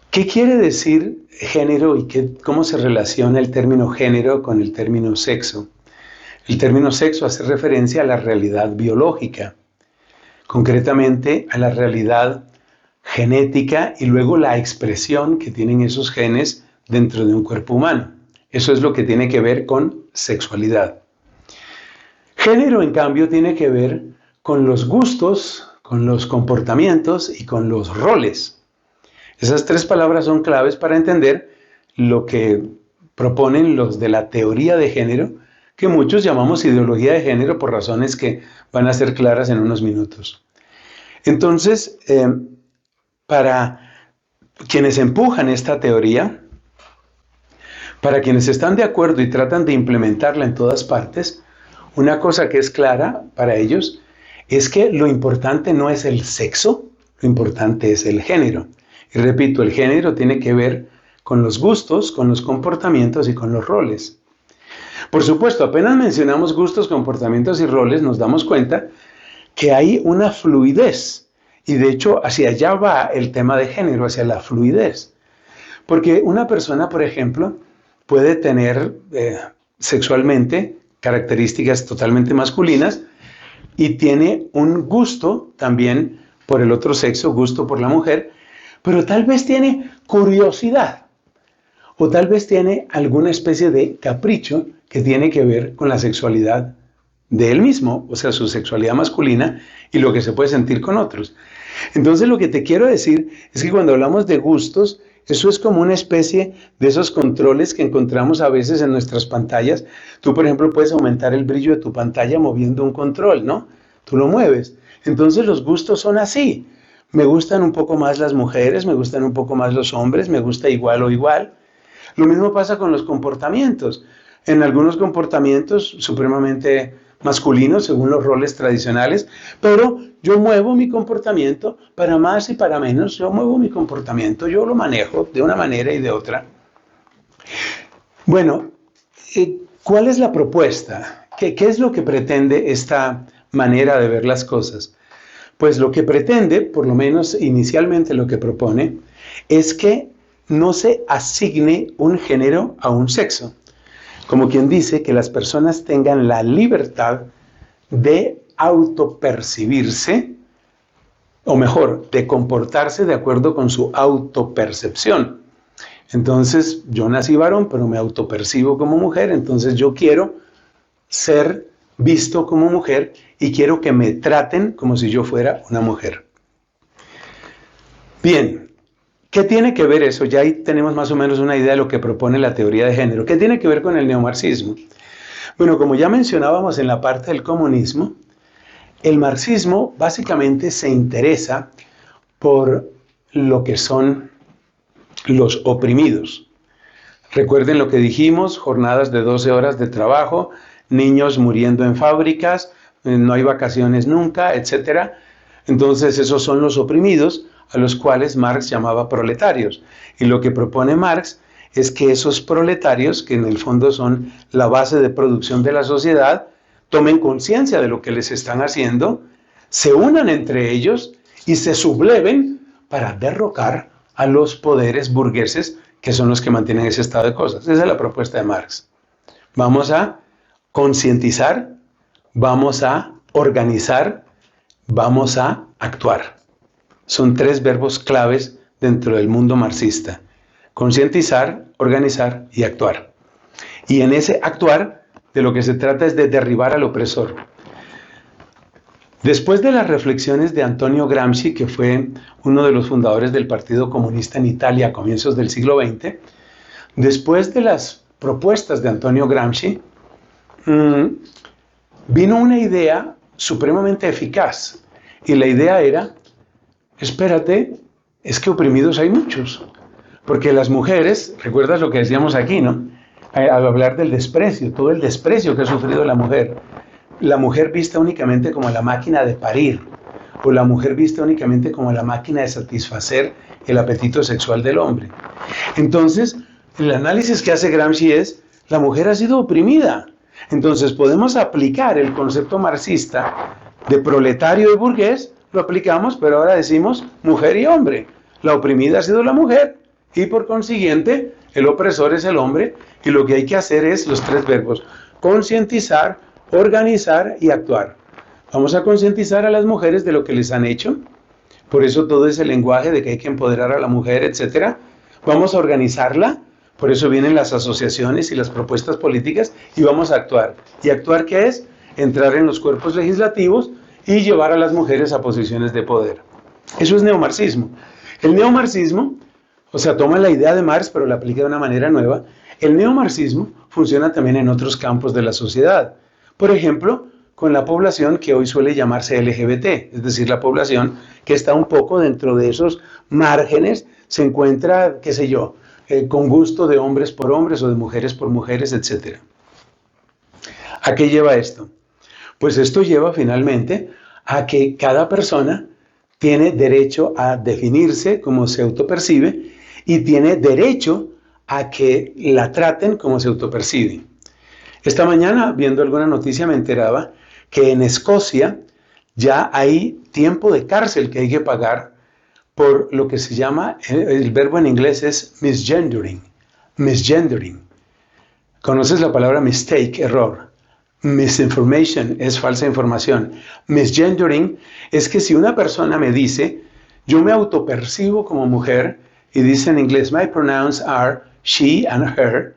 ¿Qué quiere decir género y cómo se relaciona el término género con el término sexo? El término sexo hace referencia a la realidad biológica, concretamente a la realidad genética y luego la expresión que tienen esos genes dentro de un cuerpo humano. Eso es lo que tiene que ver con sexualidad. Género, en cambio, tiene que ver con los gustos, con los comportamientos y con los roles. Esas tres palabras son claves para entender lo que proponen los de la teoría de género, que muchos llamamos ideología de género por razones que van a ser claras en unos minutos. Entonces, para quienes empujan esta teoría, para quienes están de acuerdo y tratan de implementarla en todas partes, una cosa que es clara para ellos es que lo importante no es el sexo, lo importante es el género. Y repito, el género tiene que ver con los gustos, con los comportamientos y con los roles. Por supuesto, apenas mencionamos gustos, comportamientos y roles, nos damos cuenta que hay una fluidez. Y de hecho, hacia allá va el tema de género, hacia la fluidez. Porque una persona, por ejemplo, puede tener sexualmente características totalmente masculinas y tiene un gusto también por el otro sexo, gusto por la mujer, pero tal vez tiene curiosidad o tal vez tiene alguna especie de capricho que tiene que ver con la sexualidad de él mismo, o sea, su sexualidad masculina y lo que se puede sentir con otros. Entonces, lo que te quiero decir es que cuando hablamos de gustos, eso es como una especie de esos controles que encontramos a veces en nuestras pantallas. Tú, por ejemplo, puedes aumentar el brillo de tu pantalla moviendo un control, ¿no? Tú lo mueves. Entonces, los gustos son así. Me gustan un poco más las mujeres, me gustan un poco más los hombres, me gusta igual o igual. Lo mismo pasa con los comportamientos. En algunos comportamientos supremamente masculinos, según los roles tradicionales, pero yo muevo mi comportamiento para más y para menos. Yo muevo mi comportamiento, yo lo manejo de una manera y de otra. Bueno, ¿cuál es la propuesta? ¿Qué es lo que pretende esta manera de ver las cosas? Pues lo que pretende, por lo menos inicialmente lo que propone, es que no se asigne un género a un sexo. Como quien dice que las personas tengan la libertad de autopercibirse, o mejor, de comportarse de acuerdo con su autopercepción. Entonces, yo nací varón, pero me autopercibo como mujer, entonces yo quiero ser visto como mujer y quiero que me traten como si yo fuera una mujer. Bien. ¿Qué tiene que ver eso? Ya ahí tenemos más o menos una idea de lo que propone la teoría de género. ¿Qué tiene que ver con el neomarxismo? Bueno, como ya mencionábamos en la parte del comunismo, el marxismo básicamente se interesa por lo que son los oprimidos. Recuerden lo que dijimos, jornadas de 12 horas de trabajo, niños muriendo en fábricas, no hay vacaciones nunca, etc. Entonces esos son los oprimidos, a los cuales Marx llamaba proletarios. Y lo que propone Marx es que esos proletarios, que en el fondo son la base de producción de la sociedad, tomen conciencia de lo que les están haciendo, se unan entre ellos y se subleven para derrocar a los poderes burgueses que son los que mantienen ese estado de cosas. Esa es la propuesta de Marx. Vamos a concientizar, vamos a organizar, vamos a actuar. Son tres verbos claves dentro del mundo marxista: concientizar, organizar y actuar. Y en ese actuar, de lo que se trata es de derribar al opresor. Después de las reflexiones de Antonio Gramsci, que fue uno de los fundadores del Partido Comunista en Italia a comienzos del siglo XX, después de las propuestas de Antonio Gramsci, vino una idea supremamente eficaz. Y la idea era: espérate, es que oprimidos hay muchos. Porque las mujeres, recuerdas lo que decíamos aquí, ¿no? Al hablar del desprecio, todo el desprecio que ha sufrido la mujer vista únicamente como la máquina de parir, o la mujer vista únicamente como la máquina de satisfacer el apetito sexual del hombre. Entonces, el análisis que hace Gramsci es, la mujer ha sido oprimida. Entonces podemos aplicar el concepto marxista de proletario y burgués, lo aplicamos, pero ahora decimos mujer y hombre. La oprimida ha sido la mujer y por consiguiente el opresor es el hombre, y lo que hay que hacer es los 3 verbos: concientizar, organizar y actuar. Vamos a concientizar a las mujeres de lo que les han hecho, por eso todo ese lenguaje de que hay que empoderar a la mujer, etc. Vamos a organizarla, por eso vienen las asociaciones y las propuestas políticas, y vamos a actuar. ¿Y actuar qué es? Entrar en los cuerpos legislativos y llevar a las mujeres a posiciones de poder. Eso es neomarxismo. El neomarxismo, o sea, toma la idea de Marx, pero la aplica de una manera nueva. El neomarxismo funciona también en otros campos de la sociedad. Por ejemplo, con la población que hoy suele llamarse LGBT, es decir, la población que está un poco dentro de esos márgenes, se encuentra, qué sé yo, con gusto de hombres por hombres o de mujeres por mujeres, etc. ¿A qué lleva esto? Pues esto lleva finalmente a que cada persona tiene derecho a definirse como se autopercibe y tiene derecho a que la traten como se autopercibe. Esta mañana, viendo alguna noticia, me enteraba que en Escocia ya hay tiempo de cárcel que hay que pagar por lo que se llama, el verbo en inglés es misgendering. Misgendering. ¿Conoces la palabra mistake, error? Misinformation es falsa información. Misgendering es que si una persona me dice, yo me autopercibo como mujer, y dice en inglés, my pronouns are she and her,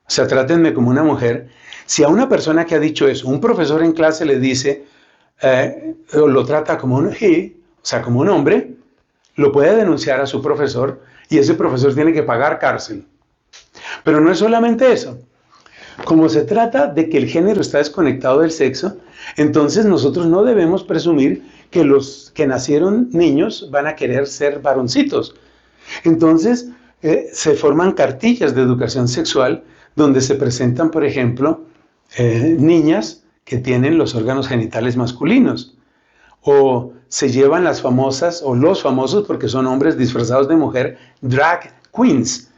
o sea, trátenme como una mujer. Si a una persona que ha dicho eso, un profesor en clase le dice, o lo trata como un he, o sea, como un hombre, lo puede denunciar a su profesor y ese profesor tiene que pagar cárcel. Pero no es solamente eso. Como se trata de que el género está desconectado del sexo, entonces nosotros no debemos presumir que los que nacieron niños van a querer ser varoncitos. Entonces se forman cartillas de educación sexual donde se presentan, por ejemplo, niñas que tienen los órganos genitales masculinos. O se llevan las famosas, o los famosos, porque son hombres disfrazados de mujer, drag queens.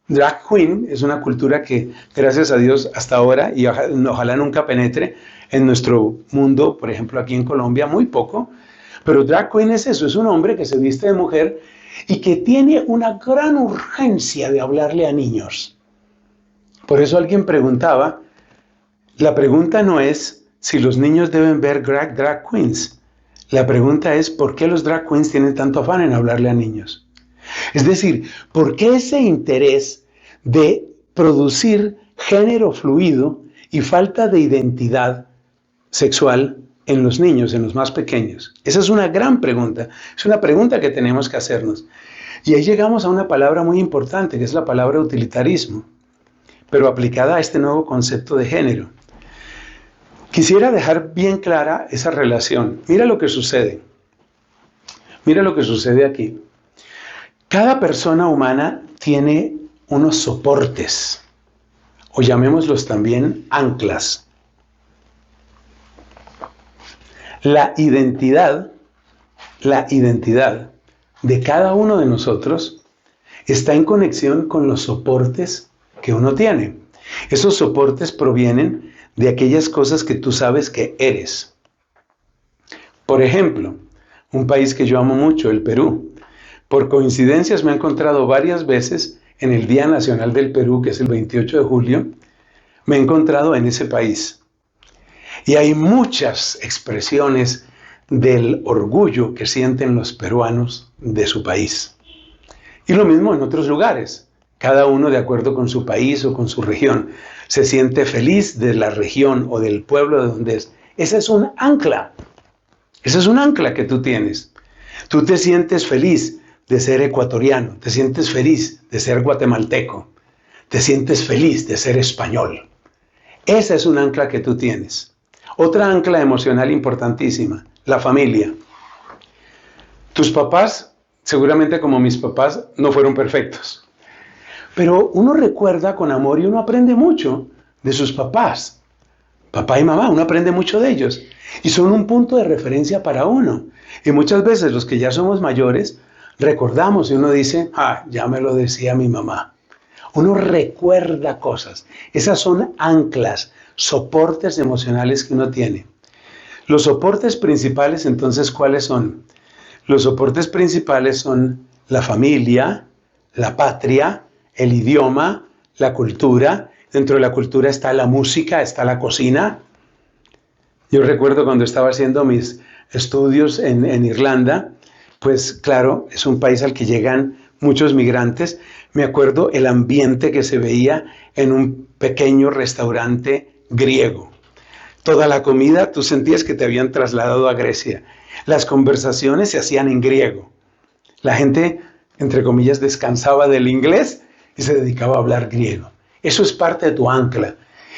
Drag queen es una cultura que, gracias a Dios, hasta ahora, y ojalá nunca penetre en nuestro mundo, por ejemplo, aquí en Colombia, muy poco. Pero drag queen es eso, es un hombre que se viste de mujer y que tiene una gran urgencia de hablarle a niños. Por eso alguien preguntaba, la pregunta no es si los niños deben ver drag queens. La pregunta es, ¿por qué los drag queens tienen tanto afán en hablarle a niños? Es decir, ¿por qué ese interés de producir género fluido y falta de identidad sexual en los niños, en los más pequeños? Esa es una gran pregunta, es una pregunta que tenemos que hacernos. Y ahí llegamos a una palabra muy importante, que es la palabra utilitarismo, pero aplicada a este nuevo concepto de género. Quisiera dejar bien clara esa relación. Mira lo que sucede. Mira lo que sucede aquí. Cada persona humana tiene unos soportes, o llamémoslos también anclas. La identidad de cada uno de nosotros está en conexión con los soportes que uno tiene. Esos soportes provienen de aquellas cosas que tú sabes que eres. Por ejemplo, un país que yo amo mucho, el Perú. Por coincidencias me he encontrado varias veces en el Día Nacional del Perú, que es el 28 de julio, me he encontrado en ese país. Y hay muchas expresiones del orgullo que sienten los peruanos de su país. Y lo mismo en otros lugares. Cada uno de acuerdo con su país o con su región. Se siente feliz de la región o del pueblo de donde es. Esa es un ancla. Esa es un ancla que tú tienes. Tú te sientes feliz de ser ecuatoriano. Te sientes feliz de ser guatemalteco. Te sientes feliz de ser español. Esa es un ancla que tú tienes. Otra ancla emocional importantísima, la familia. Tus papás, seguramente como mis papás, no fueron perfectos. Pero uno recuerda con amor y uno aprende mucho de sus papás. Papá y mamá, uno aprende mucho de ellos. Y son un punto de referencia para uno. Y muchas veces los que ya somos mayores, recordamos y uno dice, ya me lo decía mi mamá. Uno recuerda cosas. Esas son anclas, soportes emocionales que uno tiene. Los soportes principales, entonces, ¿cuáles son? Los soportes principales son la familia, la patria, el idioma, la cultura. Dentro de la cultura está la música, está la cocina. Yo recuerdo cuando estaba haciendo mis estudios en Irlanda, pues claro, es un país al que llegan muchos migrantes. Me acuerdo el ambiente que se veía en un pequeño restaurante griego. Toda la comida, tú sentías que te habían trasladado a Grecia. Las conversaciones se hacían en griego. La gente, entre comillas, descansaba del inglés y se dedicaba a hablar griego. Eso es parte de tu ancla.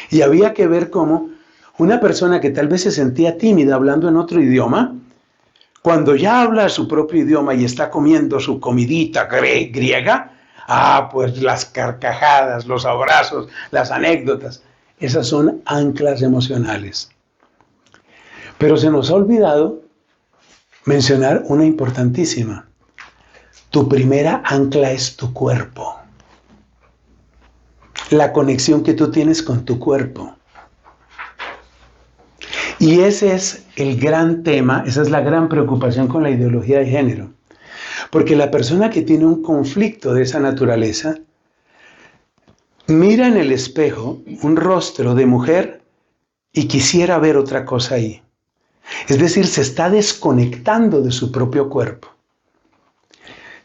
Y había que ver cómo una persona que tal vez se sentía tímida hablando en otro idioma, cuando ya habla su propio idioma y está comiendo su comidita griega, pues las carcajadas, los abrazos, las anécdotas, esas son anclas emocionales. Pero se nos ha olvidado mencionar una importantísima. Tu primera ancla es tu cuerpo. La conexión que tú tienes con tu cuerpo. Y ese es el gran tema, esa es la gran preocupación con la ideología de género. Porque la persona que tiene un conflicto de esa naturaleza mira en el espejo un rostro de mujer y quisiera ver otra cosa ahí. Es decir, se está desconectando de su propio cuerpo.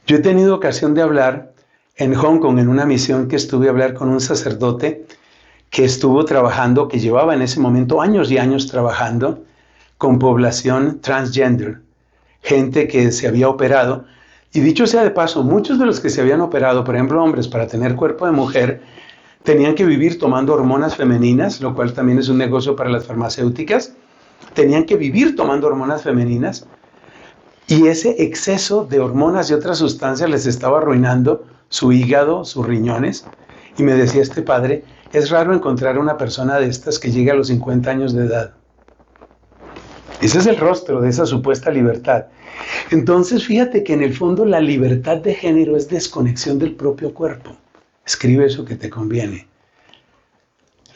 Yo he tenido ocasión de hablar en Hong Kong, en una misión que estuve a hablar con un sacerdote que estuvo trabajando, que llevaba en ese momento años y años trabajando con población transgender, gente que se había operado. Y dicho sea de paso, muchos de los que se habían operado, por ejemplo hombres, para tener cuerpo de mujer, tenían que vivir tomando hormonas femeninas, lo cual también es un negocio para las farmacéuticas. Tenían que vivir tomando hormonas femeninas y ese exceso de hormonas y otras sustancias les estaba arruinando su hígado, sus riñones. Y me decía este padre, es raro encontrar una persona de estas que llegue a los 50 años de edad. Ese es el rostro de esa supuesta libertad. Entonces, fíjate que en el fondo la libertad de género es desconexión del propio cuerpo. Escribe eso que te conviene.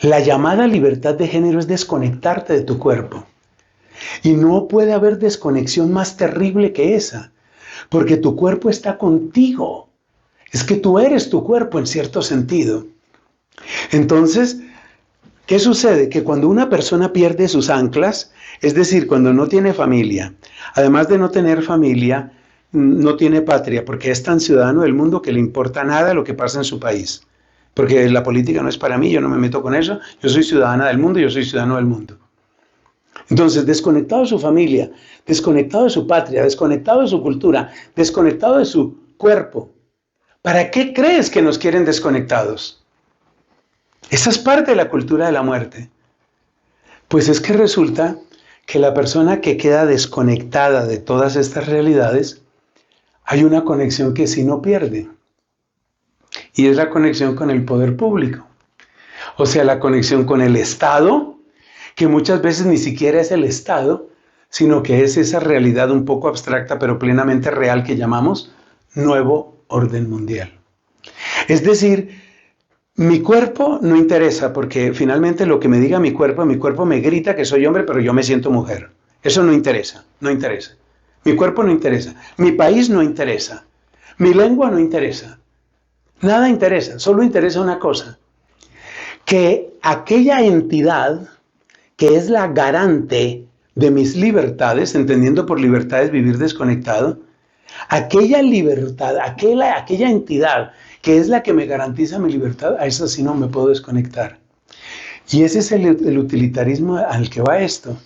La llamada libertad de género es desconectarte de tu cuerpo. Y no puede haber desconexión más terrible que esa, porque tu cuerpo está contigo. Es que tú eres tu cuerpo en cierto sentido. Entonces, ¿qué sucede? Que cuando una persona pierde sus anclas, es decir, cuando no tiene familia, además de no tener familia, no tiene patria, porque es tan ciudadano del mundo que le importa nada lo que pasa en su país. Porque la política no es para mí, yo no me meto con eso, yo soy ciudadana del mundo, yo soy ciudadano del mundo. Entonces, desconectado de su familia, desconectado de su patria, desconectado de su cultura, desconectado de su cuerpo, ¿para qué crees que nos quieren desconectados? Esa es parte de la cultura de la muerte. Pues es que resulta que la persona que queda desconectada de todas estas realidades, hay una conexión que sí no pierde. Y es la conexión con el poder público. O sea, la conexión con el Estado, que muchas veces ni siquiera es el Estado, sino que es esa realidad un poco abstracta pero plenamente real que llamamos nuevo orden mundial. Es decir, mi cuerpo no interesa porque finalmente lo que me diga mi cuerpo me grita que soy hombre pero yo me siento mujer. Eso no interesa, no interesa. Mi cuerpo no interesa, mi país no interesa, mi lengua no interesa. Nada interesa, solo interesa una cosa, que aquella entidad que es la garante de mis libertades, entendiendo por libertades vivir desconectado, aquella libertad, aquella entidad que es la que me garantiza mi libertad, a esa sí no me puedo desconectar. Y ese es el utilitarismo al que va esto.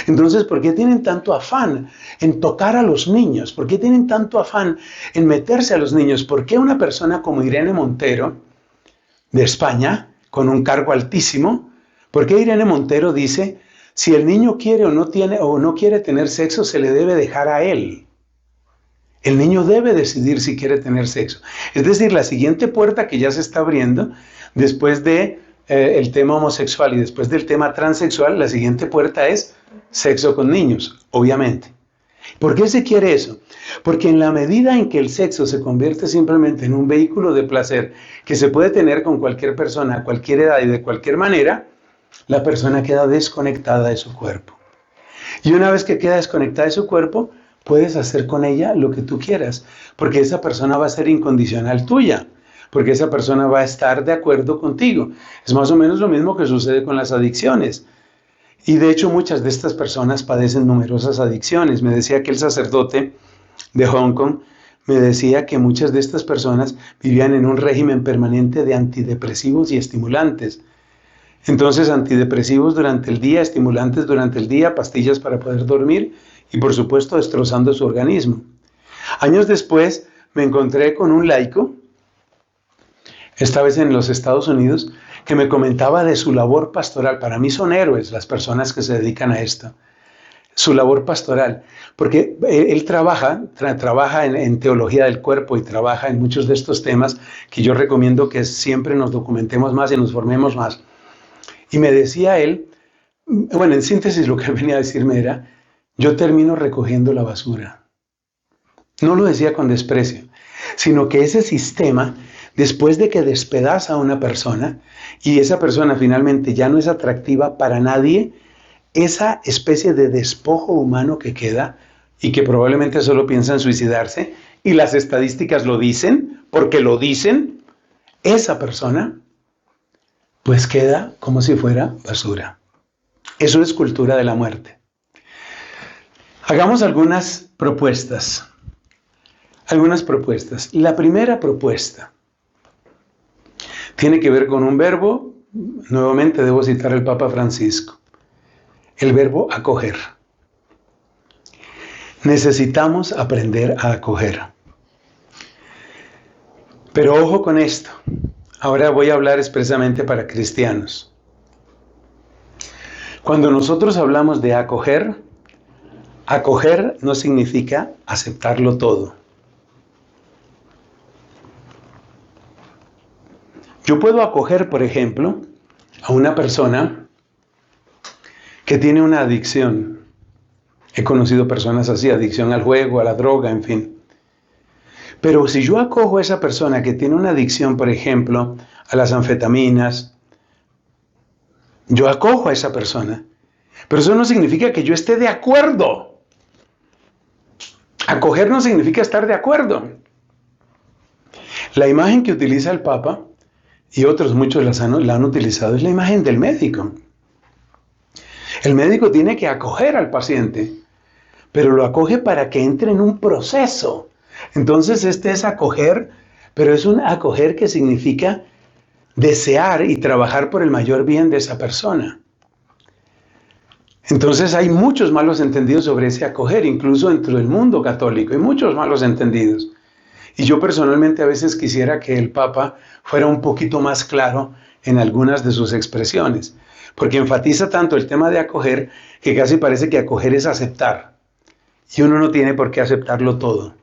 Entonces, ¿por qué tienen tanto afán en tocar a los niños? ¿Por qué tienen tanto afán en meterse a los niños? ¿Por qué una persona como Irene Montero, de España, con un cargo altísimo, por qué Irene Montero dice, si el niño quiere o no quiere tener sexo, se le debe dejar a él? El niño debe decidir si quiere tener sexo. Es decir, la siguiente puerta que ya se está abriendo, después de el tema homosexual y después del tema transexual, la siguiente puerta es sexo con niños, obviamente. ¿Por qué se quiere eso? Porque en la medida en que el sexo se convierte simplemente en un vehículo de placer que se puede tener con cualquier persona a cualquier edad y de cualquier manera, la persona queda desconectada de su cuerpo. Y una vez que queda desconectada de su cuerpo, puedes hacer con ella lo que tú quieras, porque esa persona va a ser incondicional tuya, porque esa persona va a estar de acuerdo contigo. Es más o menos lo mismo que sucede con las adicciones. Y de hecho muchas de estas personas padecen numerosas adicciones. Me decía que el sacerdote de Hong Kong me decía que muchas de estas personas vivían en un régimen permanente de antidepresivos y estimulantes. Entonces, antidepresivos durante el día, estimulantes durante el día, pastillas para poder dormir y, por supuesto, destrozando su organismo. Años después, me encontré con un laico, esta vez en los Estados Unidos, que me comentaba de su labor pastoral. Para mí son héroes las personas que se dedican a esto. Su labor pastoral, porque él trabaja en teología del cuerpo y trabaja en muchos de estos temas que yo recomiendo que siempre nos documentemos más y nos formemos más. Y me decía él, bueno, en síntesis lo que él venía a decirme era, yo termino recogiendo la basura. No lo decía con desprecio, sino que ese sistema, después de que despedaza a una persona y esa persona finalmente ya no es atractiva para nadie, esa especie de despojo humano que queda y que probablemente solo piensa en suicidarse, y las estadísticas lo dicen, porque lo dicen, esa persona pues queda como si fuera basura. Eso es cultura de la muerte. Hagamos algunas propuestas. La primera propuesta tiene que ver con un verbo. Nuevamente debo citar al Papa Francisco. El verbo acoger. Necesitamos aprender a acoger. Pero ojo con esto. Ahora voy a hablar expresamente para cristianos. Cuando nosotros hablamos de acoger, acoger no significa aceptarlo todo. Yo puedo acoger, por ejemplo, a una persona que tiene una adicción. He conocido personas así, adicción al juego, a la droga, en fin. Pero si yo acojo a esa persona que tiene una adicción, por ejemplo, a las anfetaminas, yo acojo a esa persona. Pero eso no significa que yo esté de acuerdo. Acoger no significa estar de acuerdo. La imagen que utiliza el Papa, y otros muchos la han utilizado, es la imagen del médico. El médico tiene que acoger al paciente, pero lo acoge para que entre en un proceso. Entonces este es acoger, pero es un acoger que significa desear y trabajar por el mayor bien de esa persona. Entonces hay muchos malos entendidos sobre ese acoger, incluso dentro del mundo católico, hay muchos malos entendidos. Y yo personalmente a veces quisiera que el Papa fuera un poquito más claro en algunas de sus expresiones, porque enfatiza tanto el tema de acoger que casi parece que acoger es aceptar. Y uno no tiene por qué aceptarlo todo.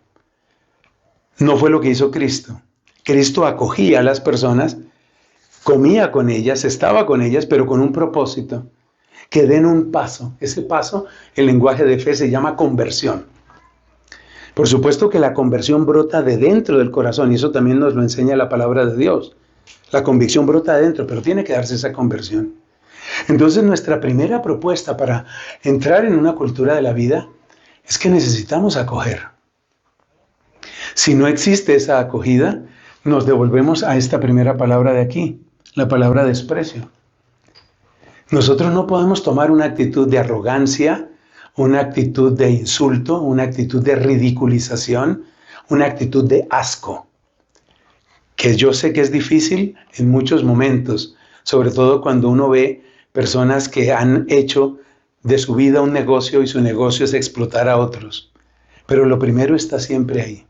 No fue lo que hizo Cristo. Cristo acogía a las personas, comía con ellas, estaba con ellas, pero con un propósito, que den un paso. Ese paso, en lenguaje de fe, se llama conversión. Por supuesto que la conversión brota de dentro del corazón, y eso también nos lo enseña la palabra de Dios. La convicción brota de dentro, pero tiene que darse esa conversión. Entonces, nuestra primera propuesta para entrar en una cultura de la vida es que necesitamos acoger. Si no existe esa acogida, nos devolvemos a esta primera palabra de aquí, la palabra desprecio. Nosotros no podemos tomar una actitud de arrogancia, una actitud de insulto, una actitud de ridiculización, una actitud de asco, que yo sé que es difícil en muchos momentos, sobre todo cuando uno ve personas que han hecho de su vida un negocio y su negocio es explotar a otros. Pero lo primero está siempre ahí.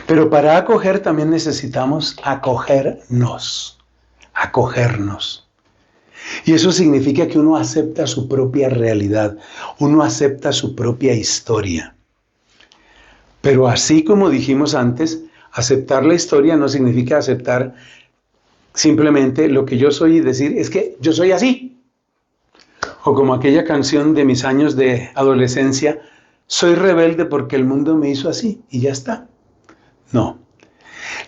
Pero para acoger también necesitamos acogernos. Y eso significa que uno acepta su propia realidad, uno acepta su propia historia. Pero así como dijimos antes, aceptar la historia no significa aceptar simplemente lo que yo soy y decir es que yo soy así. O como aquella canción de mis años de adolescencia, soy rebelde porque el mundo me hizo así y ya está. No.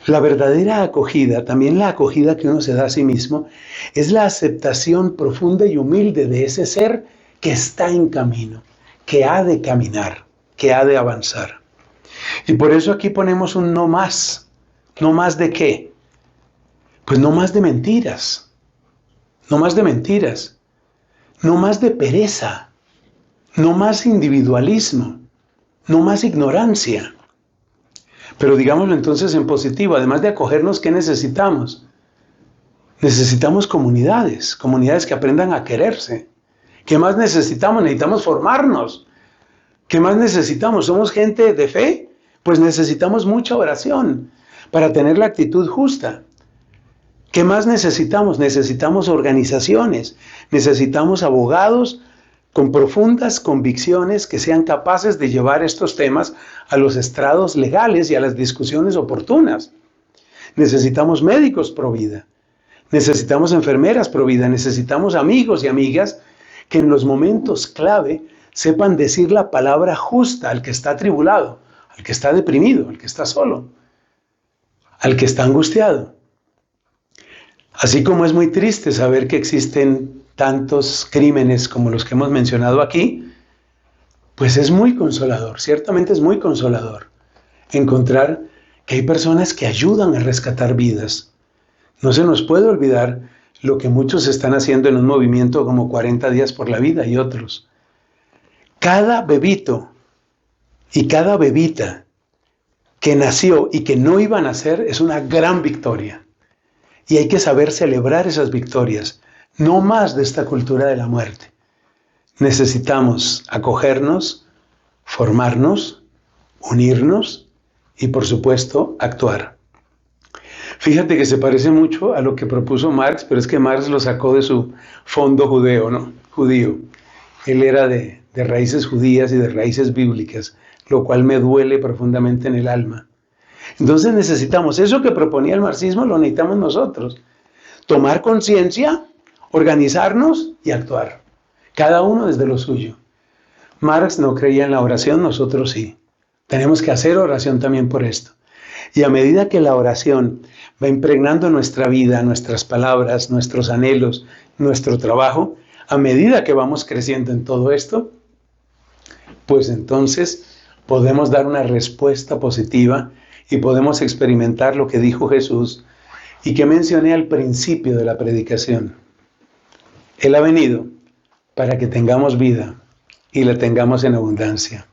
La verdadera acogida, también la acogida que uno se da a sí mismo, es la aceptación profunda y humilde de ese ser que está en camino, que ha de caminar, que ha de avanzar. Y por eso aquí ponemos un no más. ¿No más de qué? Pues no más de mentiras. No más de mentiras. No más de pereza. No más individualismo. No más ignorancia. Pero digámoslo entonces en positivo, además de acogernos, ¿qué necesitamos? Necesitamos comunidades que aprendan a quererse. ¿Qué más necesitamos? Necesitamos formarnos. ¿Qué más necesitamos? ¿Somos gente de fe? Pues necesitamos mucha oración para tener la actitud justa. ¿Qué más necesitamos? Necesitamos organizaciones, necesitamos abogados con profundas convicciones que sean capaces de llevar estos temas a los estrados legales y a las discusiones oportunas. Necesitamos médicos pro vida, necesitamos enfermeras pro vida, necesitamos amigos y amigas que en los momentos clave sepan decir la palabra justa al que está atribulado, al que está deprimido, al que está solo, al que está angustiado. Así como es muy triste saber que existen tantos crímenes como los que hemos mencionado aquí, pues es muy consolador, ciertamente es muy consolador encontrar que hay personas que ayudan a rescatar vidas. No se nos puede olvidar lo que muchos están haciendo en un movimiento como 40 días por la vida y otros. Cada bebito y cada bebita que nació y que no iba a nacer es una gran victoria. Y hay que saber celebrar esas victorias, no más de esta cultura de la muerte. Necesitamos acogernos, formarnos, unirnos y, por supuesto, actuar. Fíjate que se parece mucho a lo que propuso Marx, pero es que Marx lo sacó de su fondo judío. Él era de raíces judías y de raíces bíblicas, lo cual me duele profundamente en el alma. Entonces necesitamos, eso que proponía el marxismo lo necesitamos nosotros. Tomar conciencia, organizarnos y actuar. Cada uno desde lo suyo. Marx no creía en la oración, nosotros sí. Tenemos que hacer oración también por esto. Y a medida que la oración va impregnando nuestra vida, nuestras palabras, nuestros anhelos, nuestro trabajo, a medida que vamos creciendo en todo esto, pues entonces podemos dar una respuesta positiva y podemos experimentar lo que dijo Jesús y que mencioné al principio de la predicación. Él ha venido para que tengamos vida y la tengamos en abundancia.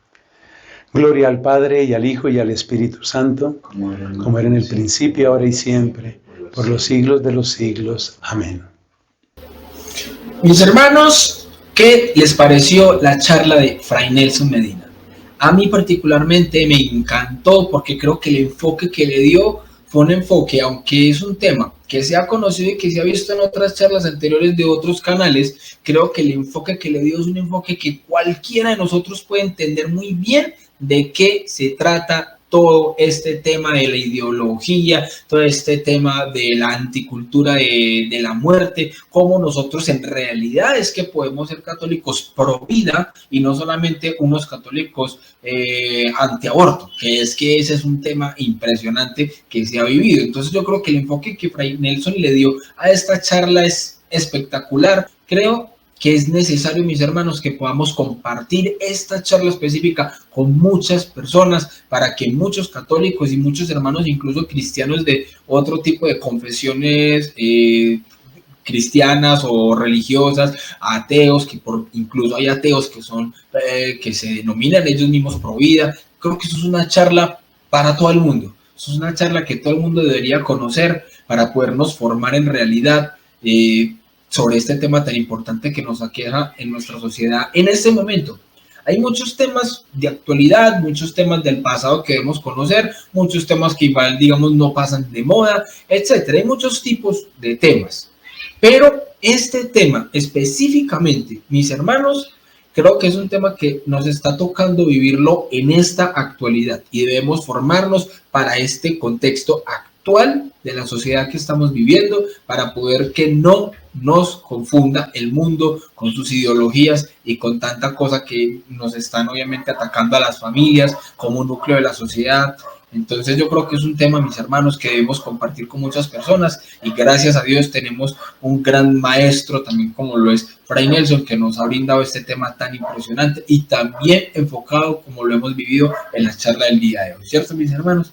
Gloria al Padre y al Hijo y al Espíritu Santo, como era en el principio, ahora y siempre, por los siglos de los siglos. Amén. Mis hermanos, ¿qué les pareció la charla de Fray Nelson Medina? A mí particularmente me encantó porque creo que el enfoque que le dio fue un enfoque, aunque es un tema que se ha conocido y que se ha visto en otras charlas anteriores de otros canales, creo que el enfoque que le dio es un enfoque que cualquiera de nosotros puede entender muy bien de qué se trata todo este tema de la ideología, todo este tema de la anticultura de la muerte, cómo nosotros en realidad es que podemos ser católicos pro vida y no solamente unos católicos antiaborto, que ese es un tema impresionante que se ha vivido. Entonces yo creo que el enfoque que Fray Nelson le dio a esta charla es espectacular. Creo que es necesario, mis hermanos, que podamos compartir esta charla específica con muchas personas para que muchos católicos y muchos hermanos, incluso cristianos de otro tipo de confesiones cristianas o religiosas, ateos, incluso hay ateos que son que se denominan ellos mismos pro vida. Creo que eso es una charla para todo el mundo. Eso es una charla que todo el mundo debería conocer para podernos formar en realidad sobre este tema tan importante que nos aqueja en nuestra sociedad en este momento. Hay muchos temas de actualidad, muchos temas del pasado que debemos conocer, muchos temas que igual, digamos, no pasan de moda, etcétera. Hay muchos tipos de temas. Pero este tema específicamente, mis hermanos, creo que es un tema que nos está tocando vivirlo en esta actualidad y debemos formarnos para este contexto actual. actual de la sociedad que estamos viviendo, para poder que no nos confunda el mundo con sus ideologías y con tanta cosa que nos están obviamente atacando a las familias como un núcleo de la sociedad. Entonces yo creo que es un tema, mis hermanos, que debemos compartir con muchas personas, y gracias a Dios tenemos un gran maestro también como lo es Fray Nelson, que nos ha brindado este tema tan impresionante y también enfocado como lo hemos vivido en la charla del día de hoy, ¿cierto, mis hermanos?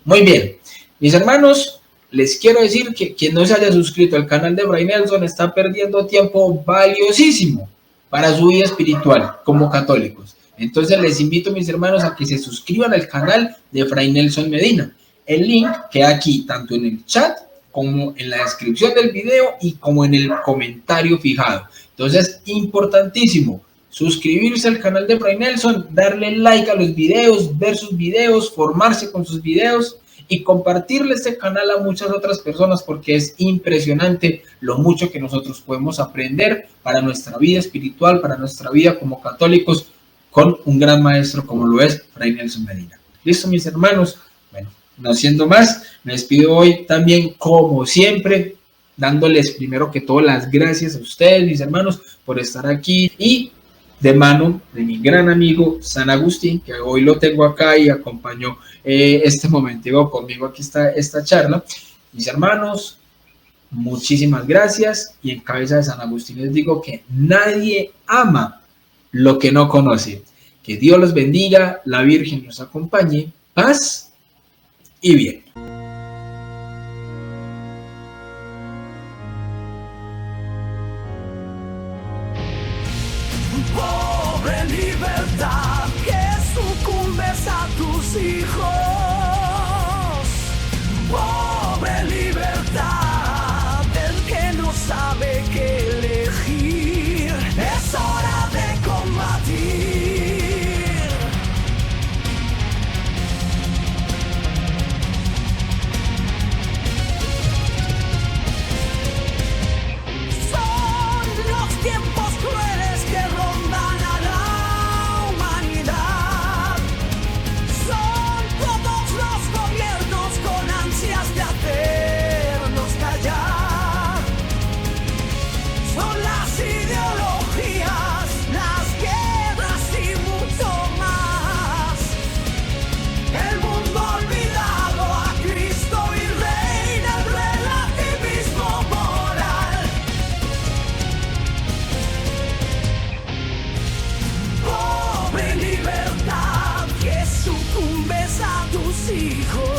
Muy bien, mis hermanos, les quiero decir que quien no se haya suscrito al canal de Fray Nelson está perdiendo tiempo valiosísimo para su vida espiritual como católicos. Entonces les invito, mis hermanos, a que se suscriban al canal de Fray Nelson Medina. El link queda aquí, tanto en el chat como en la descripción del video y como en el comentario fijado. Entonces, importantísimo, suscribirse al canal de Fray Nelson, darle like a los videos, ver sus videos, formarse con sus videos y compartirle este canal a muchas otras personas, porque es impresionante lo mucho que nosotros podemos aprender para nuestra vida espiritual, para nuestra vida como católicos, con un gran maestro como lo es Fray Nelson Medina. ¿Listo, mis hermanos? Bueno, no siendo más, me despido hoy también, como siempre, dándoles primero que todo las gracias a ustedes, mis hermanos, por estar aquí, y de mano de mi gran amigo San Agustín, que hoy lo tengo acá y acompañó este momento conmigo. Aquí está esta charla. Mis hermanos, muchísimas gracias, y en cabeza de San Agustín les digo que nadie ama lo que no conoce. Que Dios los bendiga, la Virgen nos acompañe, paz y bien. Pobre libertad que sucumbes a tus hijos. Pobre libertad del que no sabe qué elegir. Es hora de combatir. Son los tiempos crueles que rondan a la humanidad. Son todos los gobiernos con ansias de hacernos callar. Son las ideologías, las guerras y mucho más. El mundo ha olvidado a Cristo y reina el relativismo moral. Pobre libertad que sucumbes a tus hijos.